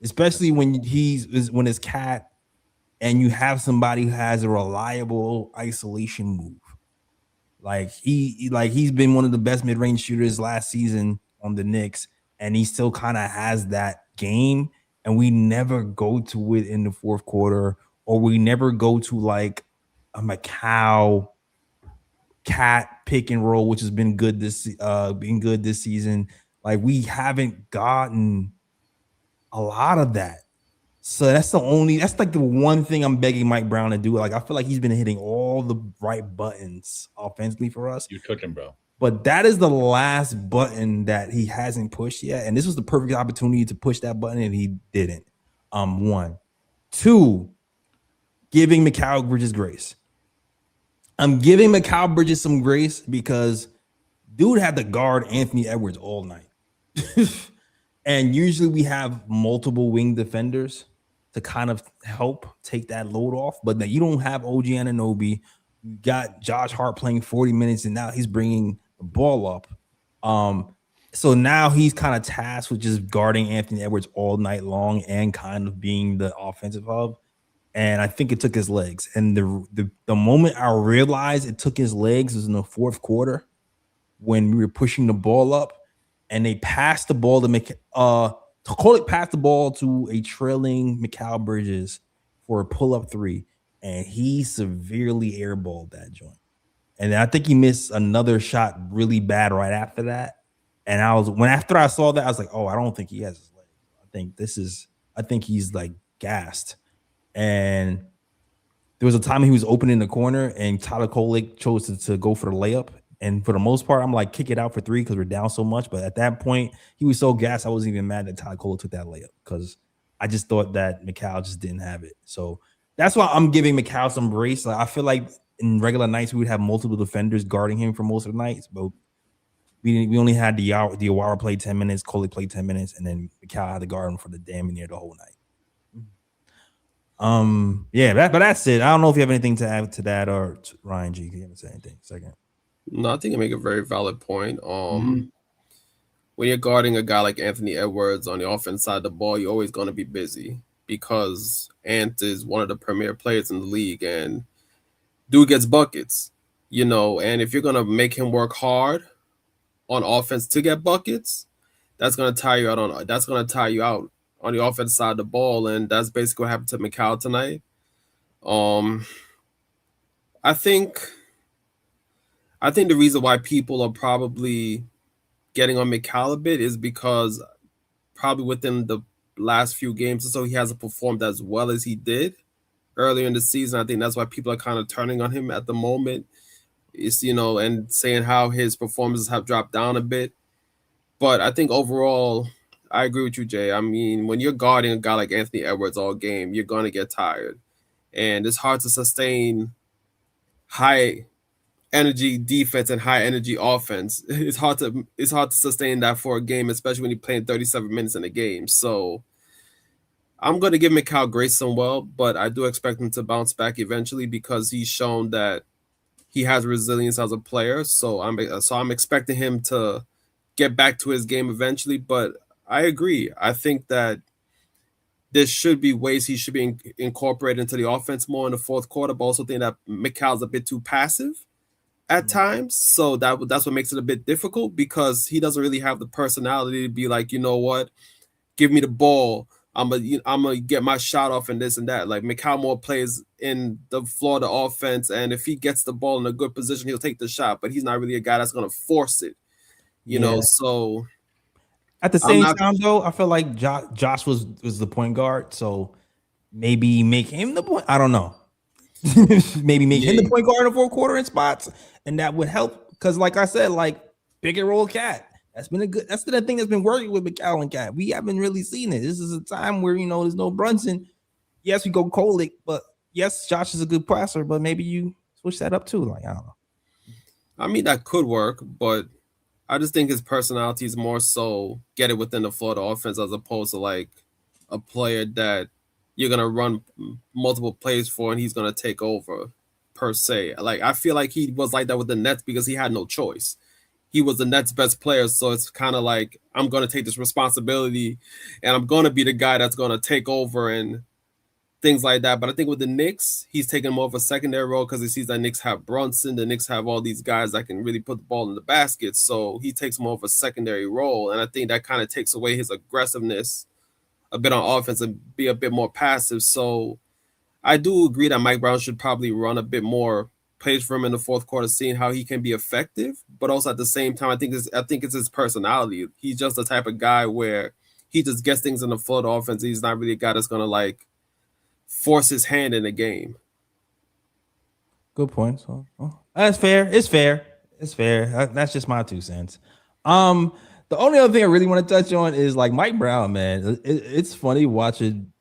especially when it's Cat and you have somebody who has a reliable isolation move. Like he's been one of the best mid-range shooters last season on the Knicks, and he still kind of has that game, and we never go to it in the fourth quarter, or we never go to like a Mikal Cat pick and roll, which has been good this season. Like we haven't gotten a lot of that. So that's like the one thing I'm begging Mike Brown to do. Like I feel like he's been hitting all the right buttons offensively for us. You're cooking, bro. But that is the last button that he hasn't pushed yet. And this was the perfect opportunity to push that button, and he didn't. 1. 2, giving Mikal Bridges grace. I'm giving Mikal Bridges some grace because dude had to guard Anthony Edwards all night. And usually we have multiple wing defenders to kind of help take that load off. But now you don't have OG Anunoby. You got Josh Hart playing 40 minutes, and now he's bringing the ball up. So now he's kind of tasked with just guarding Anthony Edwards all night long and kind of being the offensive hub. And I think it took his legs. And the moment I realized it took his legs was in the fourth quarter when we were pushing the ball up, and they passed the ball to Kolek passed the ball to a trailing Mikal Bridges for a pull-up 3, and he severely airballed that joint. And I think he missed another shot really bad right after that. And after I saw that, I was like, oh, I don't think he has his legs. I think he's like gassed. And there was a time he was open in the corner, and Tyler Kolek chose to go for the layup. And for the most part, I'm like, kick it out for 3 because we're down so much. But at that point, he was so gassed, I wasn't even mad that Tyler Kolek took that layup because I just thought that Mikal just didn't have it. So that's why I'm giving Mikal some grace. Like, I feel like in regular nights, we would have multiple defenders guarding him for most of the nights. But we only had Diawara play 10 minutes, Kolek played 10 minutes, and then Mikal had to guard him for the damn near the whole night. But that's it. I don't know if you have anything to add to that, or Ryan G. Can you haven't said anything? Second. No, I think you make a very valid point. When you're guarding a guy like Anthony Edwards on the offense side of the ball, you're always going to be busy because Ant is one of the premier players in the league, and dude gets buckets, and if you're going to make him work hard on offense to get buckets, that's going to tire you out on the offense side of the ball, and that's basically what happened to Mikal tonight. I I think the reason why people are probably getting on McCall a bit is because probably within the last few games or so, he hasn't performed as well as he did earlier in the season. I think that's why people are kind of turning on him at the moment. It's, and saying how his performances have dropped down a bit. But I think overall, I agree with you, Jay. I mean, when you're guarding a guy like Anthony Edwards all game, you're going to get tired. And it's hard to sustain high energy defense and high energy offense. It's hard to sustain that for a game, especially when you're playing 37 minutes in a game. So I'm going to give Mikal grace somewhere, but I do expect him to bounce back eventually because he's shown that he has resilience as a player. So I'm expecting him to get back to his game eventually. But I agree. I think that there should be ways he should be incorporated into the offense more in the fourth quarter, but also think that Mikal's a bit too passive at times. So that's what makes it a bit difficult because he doesn't really have the personality to be like, you know what, give me the ball. I'm gonna get my shot off and this and that. Like Mikal more plays in the Florida offense, and if he gets the ball in a good position, he'll take the shot. But he's not really a guy that's gonna force it, you know. So at the same time, though, I feel like Josh was the point guard, so maybe make him the point. I don't know. Maybe make him the point guard in the fourth quarter in spots, and that would help. Because, like I said, like pick and roll Cat. That's been the thing that's been working with McCall and Cat. We haven't really seen it. This is a time where there's no Brunson. Yes, we go Kolick, but yes, Josh is a good passer, but maybe you switch that up too. Like, I don't know. I mean, that could work, but I just think his personality is more so get it within the Florida offense as opposed to like a player that you're gonna run multiple plays for and he's gonna take over per se. Like I feel like he was like that with the Nets because he had no choice. He was the Nets' best player, so it's kind of like I'm gonna take this responsibility and I'm gonna be the guy that's gonna take over and things like that. But I think with the Knicks, he's taking more of a secondary role because he sees that Knicks have Brunson, the Knicks have all these guys that can really put the ball in the basket. So he takes more of a secondary role, and I think that kind of takes away his aggressiveness a bit on offense and be a bit more passive. So I do agree that Mike Brown should probably run a bit more plays for him in the fourth quarter, seeing how he can be effective. But also at the same time, I think it's his personality. He's just the type of guy where he just gets things in the Florida offense. He's not really a guy that's gonna like force his hand in the game. Good point. So that's fair. It's fair. That's just my 2 cents. The only other thing I really want to touch on is like Mike Brown, man. It's funny watching.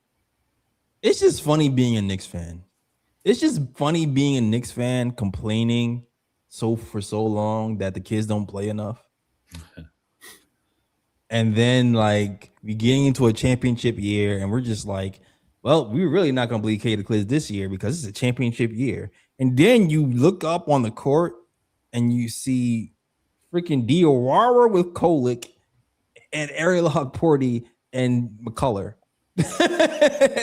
It's just funny being a Knicks fan. It's just funny being a Knicks fan complaining for so long that the kids don't play enough. And then like we getting into a championship year and we're just like, well, we're really not going to bleed K the Cliz this year because it's a championship year. And then you look up on the court and you see freaking Diawara with Kolick and Ariel Hogporty and McCullough.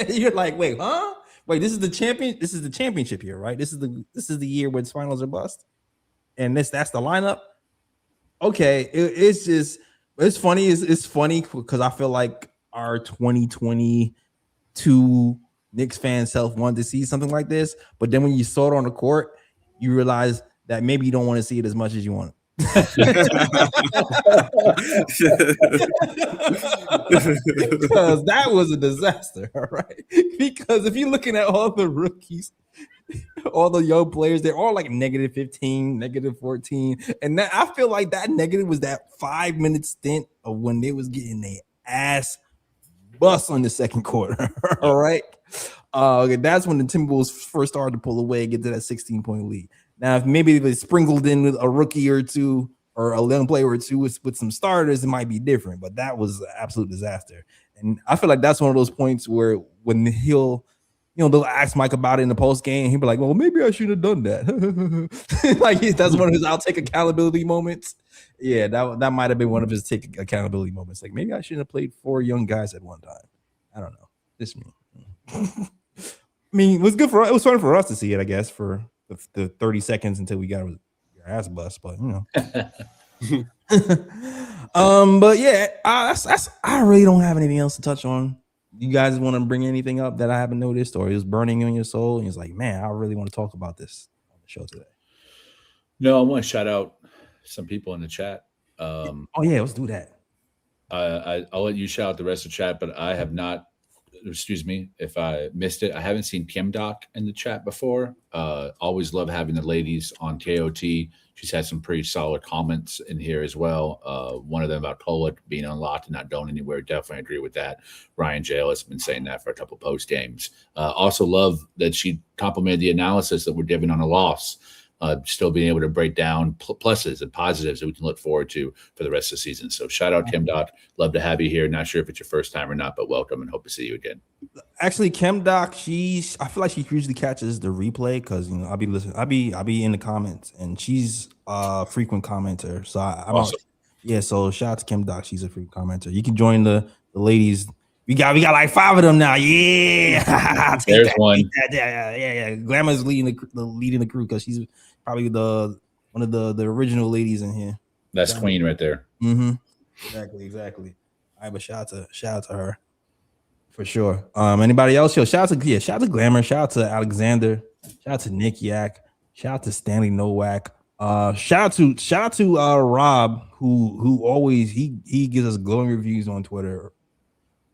You're like, wait, huh? Wait, this is the championship year, right? This is the year when finals are bust. And that's the lineup. Okay, it's funny. It's funny because I feel like our 2022 Knicks fan self wanted to see something like this, but then when you saw it on the court, you realize that maybe you don't want to see it as much as you want. Because that was a disaster, all right? Because if you're looking at all the rookies, all the young players, they're all like -15, -14. And that, I feel like that negative was that 5-minute stint of when they was getting their ass bust on the second quarter. All right. That's when the Timberwolves first started to pull away and get to that 16-point lead. Now, if maybe they sprinkled in with a rookie or two or a young player or two with some starters, it might be different. But that was an absolute disaster. And I feel like that's one of those points where when they'll ask Mike about it in the post game, he'll be like, well, maybe I should have done that. Like that's one of his I'll take accountability moments. Yeah, that might have been one of his take accountability moments. Like maybe I shouldn't have played 4 young guys at one time. I don't know. Just me. I mean, it was fun for us to see it, I guess, for the 30 seconds until we got your ass bust, but but yeah, I really don't have anything else to touch on. You guys want to bring anything up that I haven't noticed or is burning on your soul? And it's like, man, I really want to talk about this on the show today. No, I want to shout out some people in the chat. Oh yeah, let's do that. I'll let you shout out the rest of the chat, but I have not. Excuse me if I missed it. I haven't seen Kim Doc in the chat before. Always love having the ladies on KOT. She's had some pretty solid comments in here as well. One of them about Pollard being unlocked and not going anywhere. Definitely agree with that. Ryan Jail has been saying that for a couple post games. Also love that she complimented the analysis that we're giving on a loss. Still being able to break down pluses and positives that we can look forward to for the rest of the season. So shout out Kim Doc. Love to have you here. Not sure if it's your first time or not, but welcome and hope to see you again. Actually, Kim Doc, I feel like she usually catches the replay because I'll be listening. I'll be in the comments, and she's a frequent commenter. So I'm awesome. So shout out to Kim Doc. She's a frequent commenter. You can join the ladies. We got like 5 of them now. Yeah, there's one. Yeah. Glamour's leading the crew because she's probably one of the original ladies in here. That's Queen right there. Mm-hmm. Exactly. All right, but shout out to her for sure. Anybody else? Shout out to Glamour. Shout out to Alexander. Shout out to Nick Yak. Shout out to Stanley Nowak. Shout out to Rob who always he gives us glowing reviews on Twitter.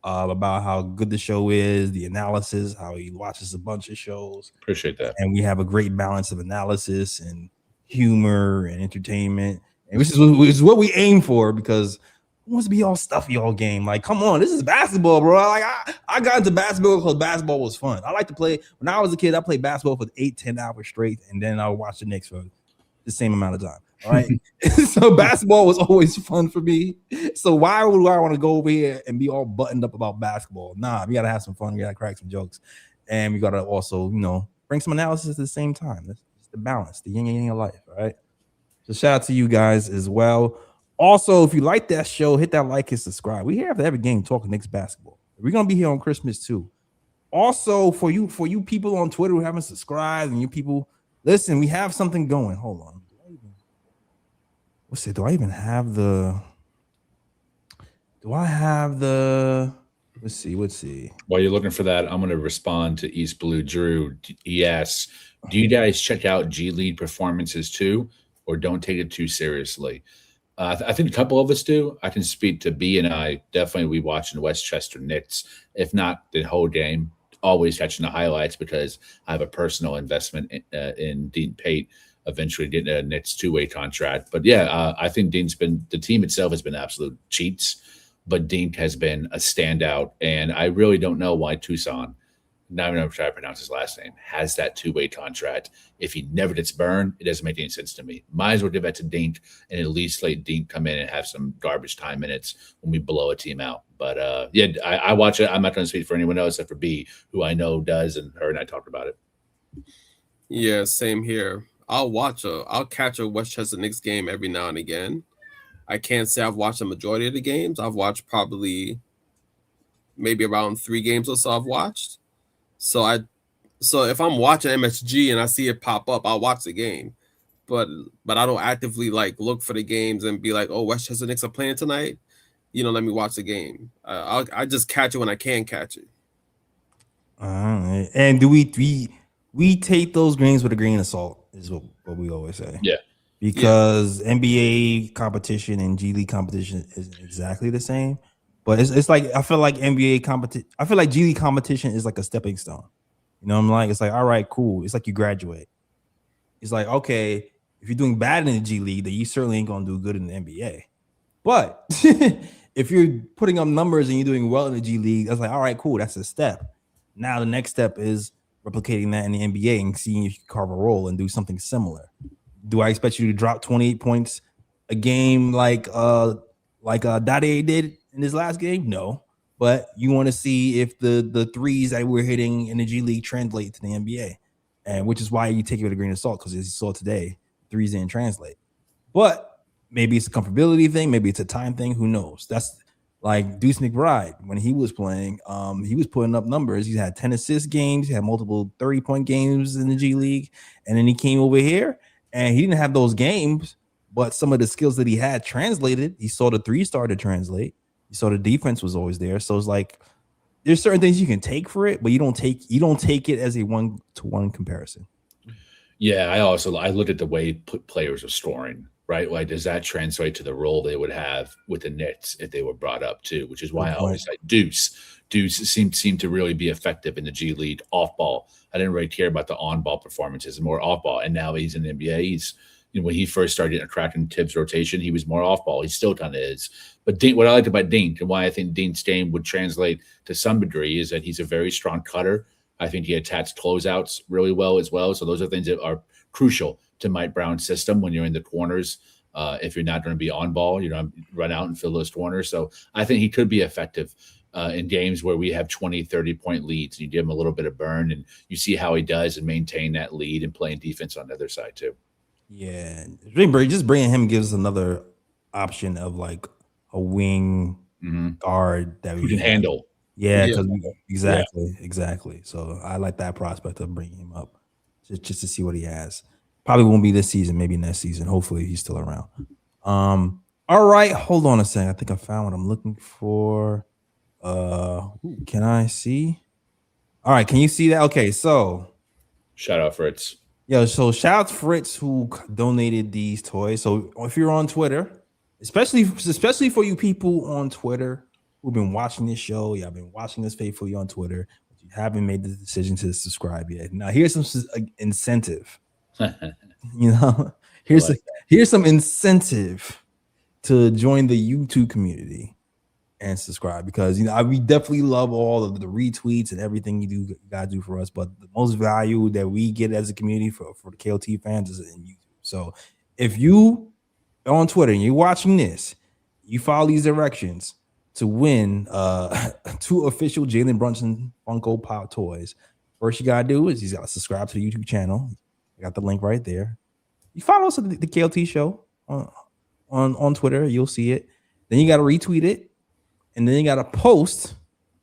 About how good the show is, the analysis, how he watches a bunch of shows. Appreciate that. And we have a great balance of analysis and humor and entertainment. And which is what we aim for because who wants to be all stuffy all game? Like, come on, this is basketball, bro. Like, I got into basketball because basketball was fun. I like to play. When I was a kid, I played basketball for 8-10 hours straight, and then I would watch the Knicks for the same amount of time. All right. So basketball was always fun for me. So why would I want to go over here and be all buttoned up about basketball? Nah, we gotta have some fun. We gotta crack some jokes, and we gotta also, bring some analysis at the same time. That's the balance, the yin and yang of life. All right. So shout out to you guys as well. Also, if you like that show, hit that like and subscribe. We here after every game talking Knicks basketball. We're gonna be here on Christmas too. Also, for you people on Twitter who haven't subscribed and you people, listen, we have something going. Hold on. Do I have the let's see. While you're looking for that, I'm going to respond to East Blue Drew. He asks, do you guys check out G League performances too, or don't take it too seriously? I think a couple of us do. I can speak to B and I. Definitely we watching Westchester Knicks, if not the whole game, always catching the highlights because I have a personal investment in Dean Pate eventually getting a Knicks 2-way contract. But yeah, I think the team itself has been absolute cheats, but Dean has been a standout. And I really don't know why Tucson, not even try to pronounce his last name, has that 2-way contract. If he never gets burned, it doesn't make any sense to me. Might as well give that to Dink and at least let Dink come in and have some garbage time minutes when we blow a team out. But I watch it. I'm not going to speak for anyone else except for B, who I know does, and her and I talked about it. Yeah, same here. I'll catch a Westchester Knicks game every now and again. I can't say I've watched the majority of the games. I've watched probably maybe around 3 games or so I've watched. So if I'm watching MSG and I see it pop up, I'll watch the game. But I don't actively look for the games and be like, oh, Westchester Knicks are playing tonight. Let me watch the game. I just catch it when I can catch it. And do we take those games with a grain of salt? Is what we always say. Yeah. Because NBA competition and G League competition isn't exactly the same. But it's like I feel like NBA competition. I feel like G League competition is like a stepping stone. I'm like, it's like, all right, cool. It's like you graduate. It's like, okay, if you're doing bad in the G League, then you certainly ain't gonna do good in the NBA. But if you're putting up numbers and you're doing well in the G League, that's like, all right, cool. That's a step. Now the next step is replicating that in the NBA and seeing if you can carve a role and do something similar. Do I expect you to drop 28 points a game like Dade did in his last game? No. But you want to see if the threes that we're hitting in the G League translate to the NBA. And which is why you take it with a grain of salt, because as you saw today, threes didn't translate. But maybe it's a comfortability thing, maybe it's a time thing, who knows? That's like Deuce McBride, when he was playing, he was putting up numbers. He had 10 assist games, he had multiple 30-point games in the G League, and then he came over here and he didn't have those games, but some of the skills that he had translated. He saw the 3 start to translate. He saw the defense was always there. So it's like there's certain things you can take for it, but you don't take it as a 1-to-1 comparison. Yeah, I looked at the way players are scoring, right? Like, does that translate to the role they would have with the Knicks if they were brought up too? Which is why I always like Deuce. Deuce seemed to really be effective in the G League off ball. I didn't really care about the on ball performances, more off ball. And now he's in the NBA. He's when he first started cracking Tibbs rotation, he was more off ball. He still kind of is. But what I liked about Dink and why I think Dink's game would translate to some degree is that he's a very strong cutter. I think he attacks closeouts really well as well. So those are things that are crucial to Mike Brown's system when you're in the corners. If you're not going to be on ball, run out and fill those corners. So I think he could be effective in games where we have 20, 30-point leads. You give him a little bit of burn, and you see how he does and maintain that lead and playing defense on the other side too. Yeah, just bringing him gives us another option of like a wing guard that we can handle. Yeah, exactly. So I like that prospect of bringing him up just to see what he has. Probably won't be this season, maybe next season. Hopefully he's still around. All right, hold on a second. I think I found what I'm looking for. Can I see? All right, can you see that? Okay, so shout out Fritz. So shout out to Fritz who donated these toys. So if you're on Twitter, especially for you people on Twitter who've been watching this show, y'all been watching us faithfully on Twitter, but you haven't made the decision to subscribe yet. Now here's some incentive. Here's some incentive to join the YouTube community and subscribe, because we definitely love all of the retweets and everything you guys do for us, but the most value that we get as a community for the KOT fans is in YouTube. So if you are on Twitter and you're watching this, you follow these directions to win 2 official Jalen Brunson Funko Pop toys. First you gotta do is you gotta subscribe to the YouTube channel. I got the link right there. You follow us at the KOT show on Twitter, you'll see it. Then you gotta retweet it. And then you got to post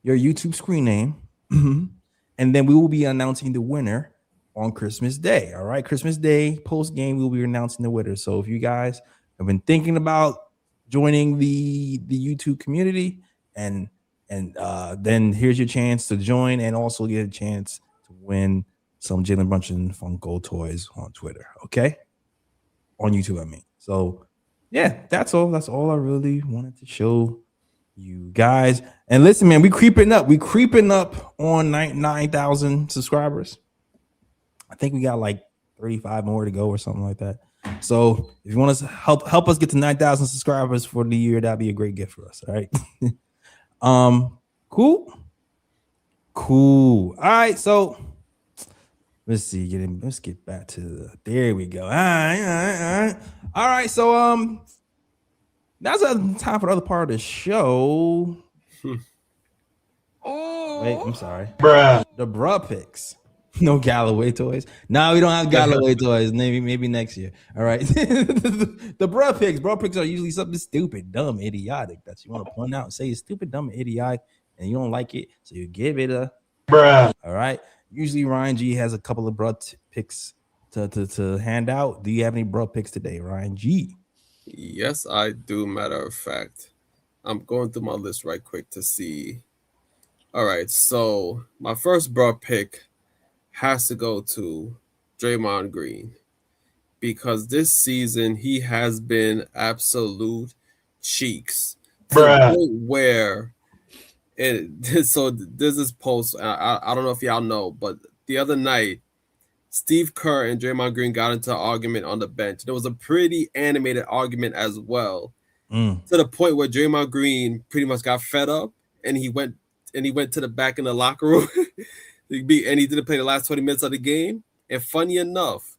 your YouTube screen name. And then we will be announcing the winner on Christmas Day. All right. Christmas Day, post game, we'll be announcing the winner. So if you guys have been thinking about joining the YouTube community, and then here's your chance to join and also get a chance to win some Jalen Brunson Funko toys on Twitter. Okay. On YouTube, I mean. So yeah, that's all. That's all I really wanted to show you guys. And listen, man, we creeping up on 9,000 subscribers. I think we got like 35 more to go or something like that. So if you want to help us get to 9,000 subscribers for the year, that'd be a great gift for us. All right. Cool. All right, so let's see. Let's get back to there we go. All right. So that's the time for the other part of the show. Wait, I'm sorry. The bruh picks. No Galloway toys. No, we don't have Galloway toys. Maybe next year. All right. The bruh picks. Bruh picks are usually something stupid, dumb, idiotic that you want to point out and say it's stupid, dumb, idiotic, and you don't like it, so you give it a bruh. All right. Usually Ryan G has a couple of bruh picks to hand out. Do you have any bruh picks today, Ryan G? Yes, I do. Matter of fact, I'm going through my list right quick to see. All right, so my first broad pick has to go to Draymond Green, because this season he has been absolute cheeks. To the point where so there's this post. I don't know if y'all know, but the other night, Steve Kerr and Draymond Green got into an argument on the bench. There was a pretty animated argument as well, to the point where Draymond Green pretty much got fed up and he went to the back in the locker room and he didn't play the last 20 minutes of the game. And funny enough,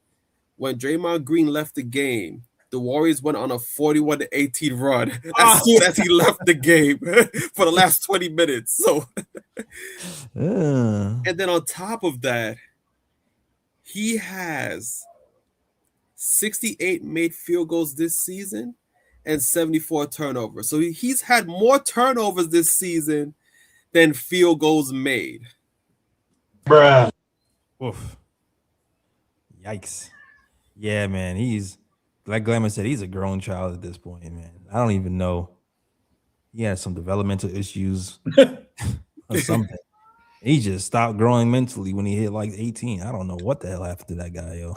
when Draymond Green left the game, the Warriors went on a 41-18 run as soon as he left the game for the last 20 minutes. So, and then on top of that, he has 68 made field goals this season and 74 turnovers. So he's had more turnovers this season than field goals made. Bruh. Oof. Yikes. Yeah, man. He's, like Glamour said, he's a grown child at this point, man. I don't even know. He had some developmental issues or something. He just stopped growing mentally when he hit like 18. I don't know what the hell happened to that guy, yo.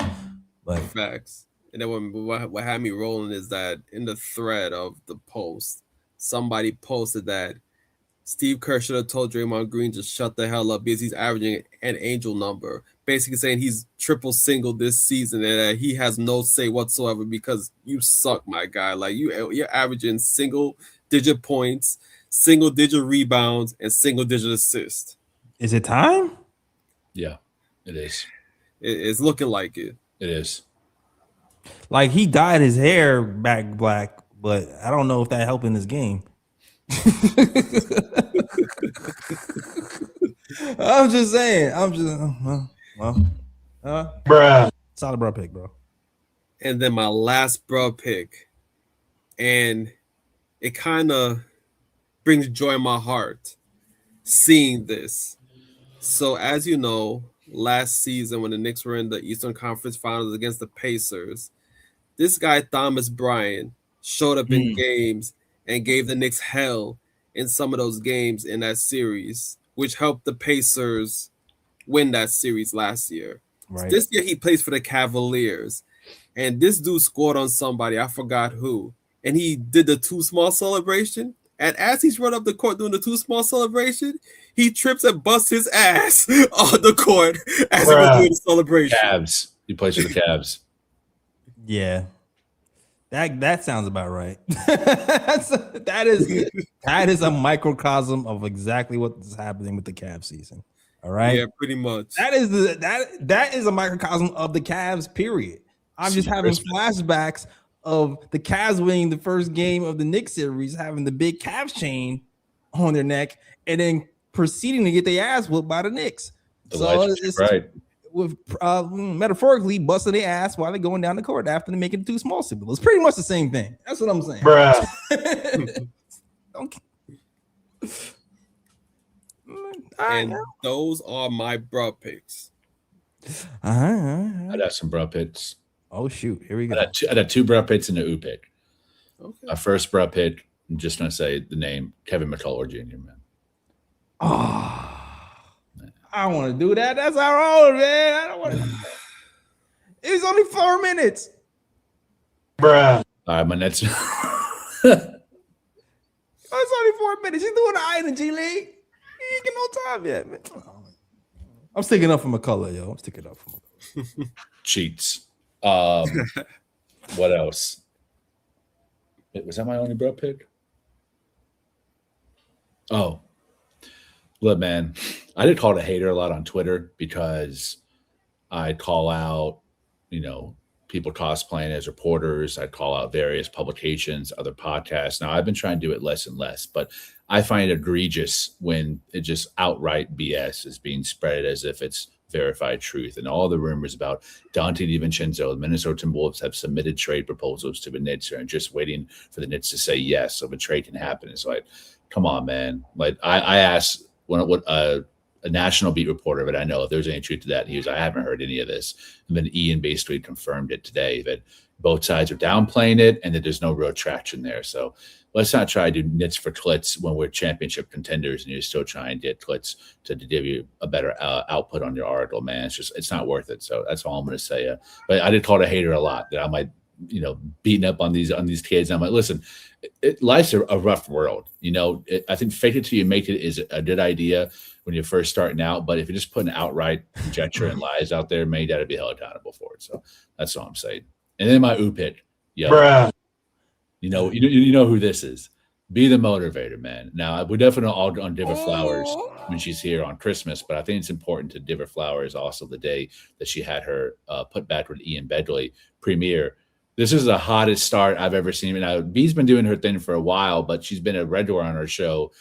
But Facts. And then what had me rolling is that in the thread of the post, somebody posted that Steve Kerr should have told Draymond Green to shut the hell up because he's averaging an angel number, basically saying he's triple single this season and that he has no say whatsoever because you suck, my guy. Like you're averaging single digit points, single digit rebounds, and single digit assists. is it time? Yeah, it is. It's looking like it. It is. Like he dyed his hair back black, but I don't know if that helped in his game. I'm just saying. Bruh. Solid bro pick, bro. And then my last bro pick, and it kind of brings joy in my heart seeing this. So as you know, last season when the Knicks were in the Eastern Conference Finals against the Pacers, this guy Thomas Bryant showed up in games and gave the Knicks hell in some of those games in that series, which helped the Pacers win that series last year. Right. This year he plays for the Cavaliers, and this dude scored on somebody, I forgot who, and he did the too small celebration. And as he's run up the court doing the too small celebration, he trips and busts his ass on the court as he was doing the celebration. Cavs. He plays for the Cavs. Yeah. That sounds about right. that is a microcosm of exactly what's happening with the Cavs season. All right. Yeah, pretty much. That is a microcosm of the Cavs, period. I'm just having flashbacks of the Cavs winning the first game of the Knicks series, having the big Cavs chain on their neck, and then proceeding to get their ass whooped by the Knicks. So it's right. With metaphorically busting their ass while they're going down the court after they make it too small symbol. It's pretty much the same thing. That's what I'm saying. Bruh. Okay. And those are my bro picks. I got some bro picks. Oh shoot, here we go. I got two bro picks and a U pick. Okay. My first bro pick, I'm just gonna say the name Kevin McCullough Jr. Man. Oh, I don't want to do that. That's our own, man. I don't want to. It's only 4 minutes. Bruh. All right, my next. It's only 4 minutes. He's doing the I in the G League. He ain't get no time yet, man. I'm sticking up for McCullough, yo. I'm sticking up for McCullough. Cheats. What else? Was that my only bro pick? Oh, look, man, I did call it a hater a lot on Twitter because I call out, people cosplaying as reporters. I call out various publications, other podcasts. Now, I've been trying to do it less and less, but I find it egregious when it just outright BS is being spread as if it's verified truth. And all the rumors about Dante DiVincenzo, the Minnesota Timberwolves have submitted trade proposals to the Knicks and just waiting for the Knicks to say yes so a trade can happen. It's like, come on, man. Like I asked what a national beat reporter, but I know if there's any truth to that. He was, I haven't heard any of this. And then Ian basically confirmed it today that both sides are downplaying it and that there's no real traction there. So let's not try to do nits for clits when we're championship contenders and you're still trying to get clits to give you a better output on your article, man. It's not worth it. So that's all I'm going to say. But I did call it a hater a lot that I might, beating up on these kids. And I'm like, listen, life's a rough world. I think fake it till you make it is a good idea when you're first starting out. But if you're just putting outright conjecture and lies out there, maybe that'll be held accountable for it. So that's all I'm saying. And then my pick, Bruh. you know who this is. Be the motivator, man. Now we definitely all on Diva Flowers when she's here on Christmas, but I think it's important to Diva Flowers also the day that she had her put back with Ian Bedley premiere. This is the hottest start I've ever seen. Now, B's been doing her thing for a while, but she's been a regular on her show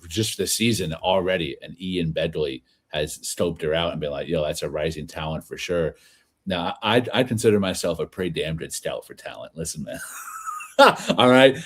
just this season already. And Ian Bedley has scoped her out and been like, yo, that's a rising talent for sure. Now, I consider myself a pretty damn good scout for talent. Listen, man. All right.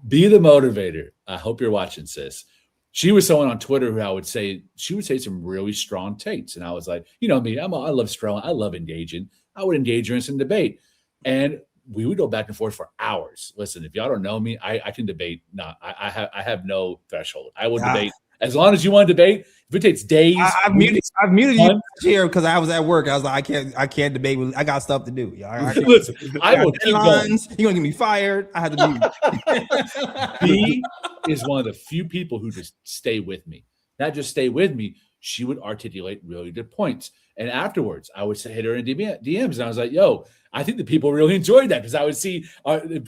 Be the motivator. I hope you're watching, sis. She was someone on Twitter who I would say, she would say some really strong takes. And I was like, me, I love strolling. I love engaging. I would engage her in some debate. And we would go back and forth for hours. Listen, if y'all don't know me, I can debate. I have no threshold. I will debate As long as you want to debate, if it takes days, I've muted you months. here because I was at work. I was like, I can't debate. I got stuff to do. Listen, I will keep going. You're gonna get me fired. I had to mute. B is one of the few people who just stay with me. Not just stay with me. She would articulate really good points. And afterwards, I would hit her in DMs. And I was like, yo, I think the people really enjoyed that because I would see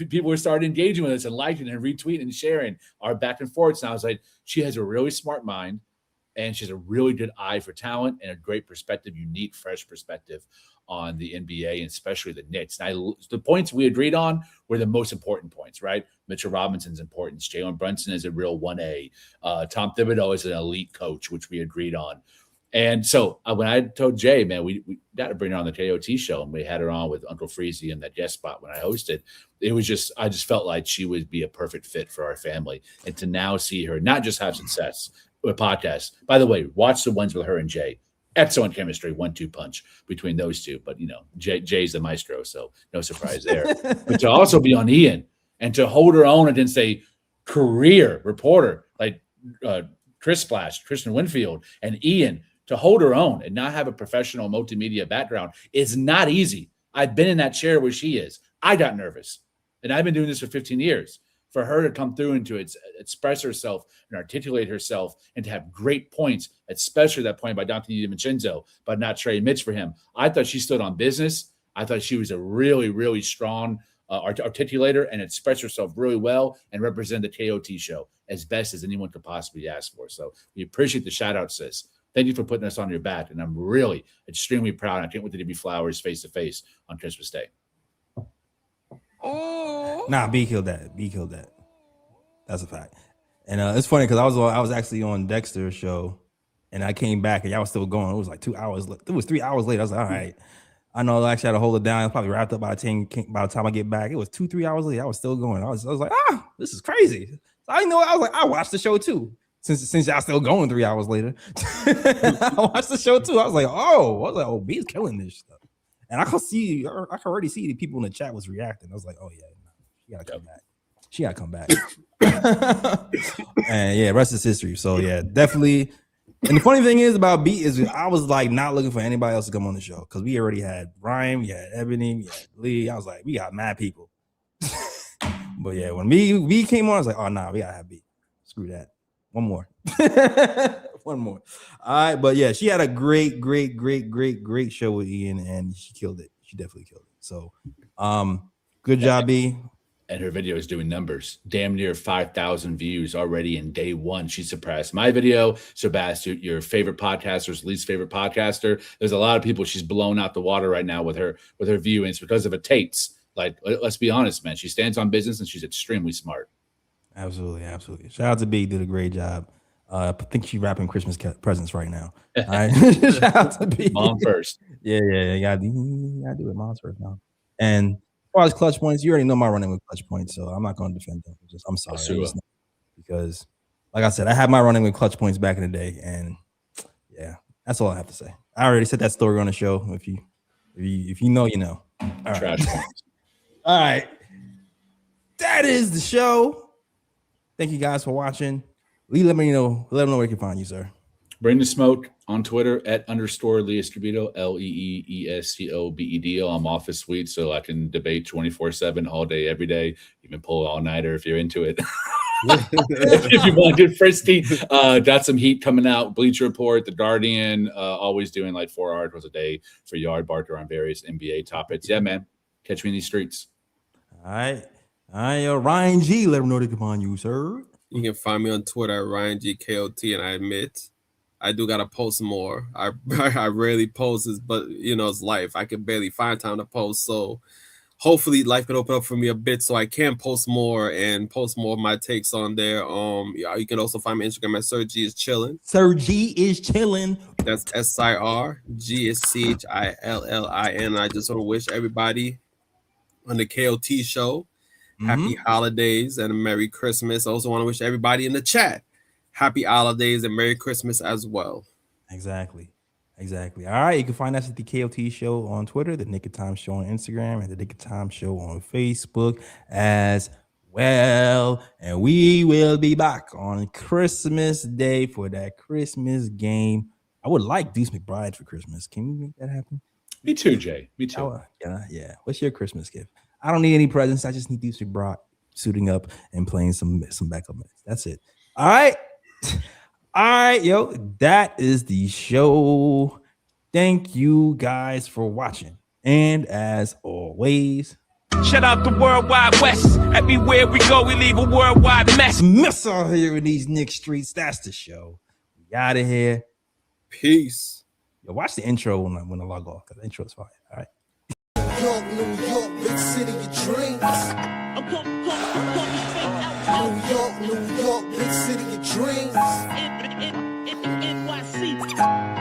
people were starting engaging with us and liking and retweeting and sharing our back and forths. And I was like, she has a really smart mind and she has a really good eye for talent and a great perspective, unique, fresh perspective on the NBA and especially the Knicks. And the points we agreed on were the most important points, right? Mitchell Robinson's importance. Jalen Brunson is a real 1A. Tom Thibodeau is an elite coach, which we agreed on. And so when I told Jay, man, we got to bring her on the KOT show, and we had her on with Uncle Freezy in that guest spot when I hosted. It was just, I just felt like she would be a perfect fit for our family. And to now see her not just have success with podcasts. By the way, watch the ones with her and Jay. Excellent chemistry, 1-2 punch between those two. But, you know, Jay's the maestro, so no surprise there. But to also be on Ian and to hold her own against a career reporter like Chris Splash, Christian Winfield, and Ian, to hold her own and not have a professional multimedia background is not easy. I've been in that chair where she is. I got nervous. And I've been doing this for 15 years. For her to come through and to express herself and articulate herself and to have great points, especially that point by Dante DiVincenzo, but not Trey Mitch for him. I thought she stood on business. I thought she was a really, really strong articulator and expressed herself really well and represent the KOT show as best as anyone could possibly ask for. So we appreciate the shout out, sis. Thank you for putting us on your back. And I'm really extremely proud. I can't wait to give you flowers face to face on Christmas Day. Oh. Nah, B killed that. B killed that. That's a fact. And it's funny because I was actually on Dexter's show and I came back and y'all was still going. It was like 2 hours. It was 3 hours later. I was like, all right. I know I actually had to hold it down. It was probably wrapped up by the time I get back. It was 2-3 hours later. I was still going. I was like, this is crazy. So I know. I was like, I watched the show too. Since y'all still going 3 hours later, I watched the show too. I was like, oh, B's killing this stuff. And I could already see the people in the chat was reacting. I was like, oh yeah, she gotta come back. She gotta come back. And yeah, rest is history. So yeah, definitely. And the funny thing is about B is I was like not looking for anybody else to come on the show because we already had Ryan, we had Ebony, we had Lee. I was like, we got mad people. But yeah, when we came on, I was like, oh nah, we gotta have B. Screw that. One more. One more. All right. But yeah, she had a great show with Ian and she killed it. She definitely killed it. So good job, B. And her video is doing numbers. Damn near 5,000 views already in day one. She surpassed my video, surpassed your favorite podcaster's least favorite podcaster. There's a lot of people she's blown out the water right now with her view. And it's because of her Tates. Like, let's be honest, man. She stands on business and she's extremely smart. Absolutely. Shout out to B, did a great job. I think she's wrapping Christmas presents right now. All right. Shout out to B. Mom first. Yeah. You gotta do it. Mom's first now. And as far as clutch points, you already know my running with clutch points, so I'm not going to defend them. I'm sorry. Because, like I said, I had my running with clutch points back in the day, and yeah, that's all I have to say. I already said that story on the show. If you know, you know. All right. All right. That is the show. Thank you guys for watching. Lee, let me know where you can find you, sir. Bring the smoke on Twitter at _Lee Escobedo, LEEESCOBEDO. I'm off this week, so I can debate 24/7 all day, every day. Even pull all-nighter if you're into it. If you want to get frisky, got some heat coming out. Bleacher Report, The Guardian, always doing like 4 articles a day for Yard Barker on various NBA topics. Yeah, man. Catch me in these streets. All right. Ryan G, let them know they can find you, sir. You can find me on Twitter at RyanGKOT, and I admit I do gotta post more. I rarely post, but you know, it's life. I can barely find time to post, so hopefully life can open up for me a bit so I can post more of my takes on there. Yeah, you can also find my Instagram at Sir G is chilling. Sir G is chilling. That's SIR. G is CHILLIN. I just want to wish everybody on the KOT show happy holidays and a Merry Christmas. I also want to wish everybody in the chat happy holidays and Merry Christmas as well. Exactly. All right. You can find us at the KOT Show on Twitter, the Knick of Time Show on Instagram, and the Knick of Time Show on Facebook as well. And we will be back on Christmas Day for that Christmas game. I would like Deuce McBride for Christmas. Can we make that happen? Me too, Jay. Me too. Yeah. What's your Christmas gift? I don't need any presents. I just need Deuce McBride suiting up and playing some backup minutes. That's it. All right. All right, yo. That is the show. Thank you guys for watching. And as always, shout out the Worldwide West. Everywhere we go, we leave a worldwide mess. Mess out here in these Knicks streets. That's the show. We out of here. Peace. Yo, watch the intro when I log off, because the intro is fire. All right. York, New York, big city of dreams. New York, big city of dreams. NYC.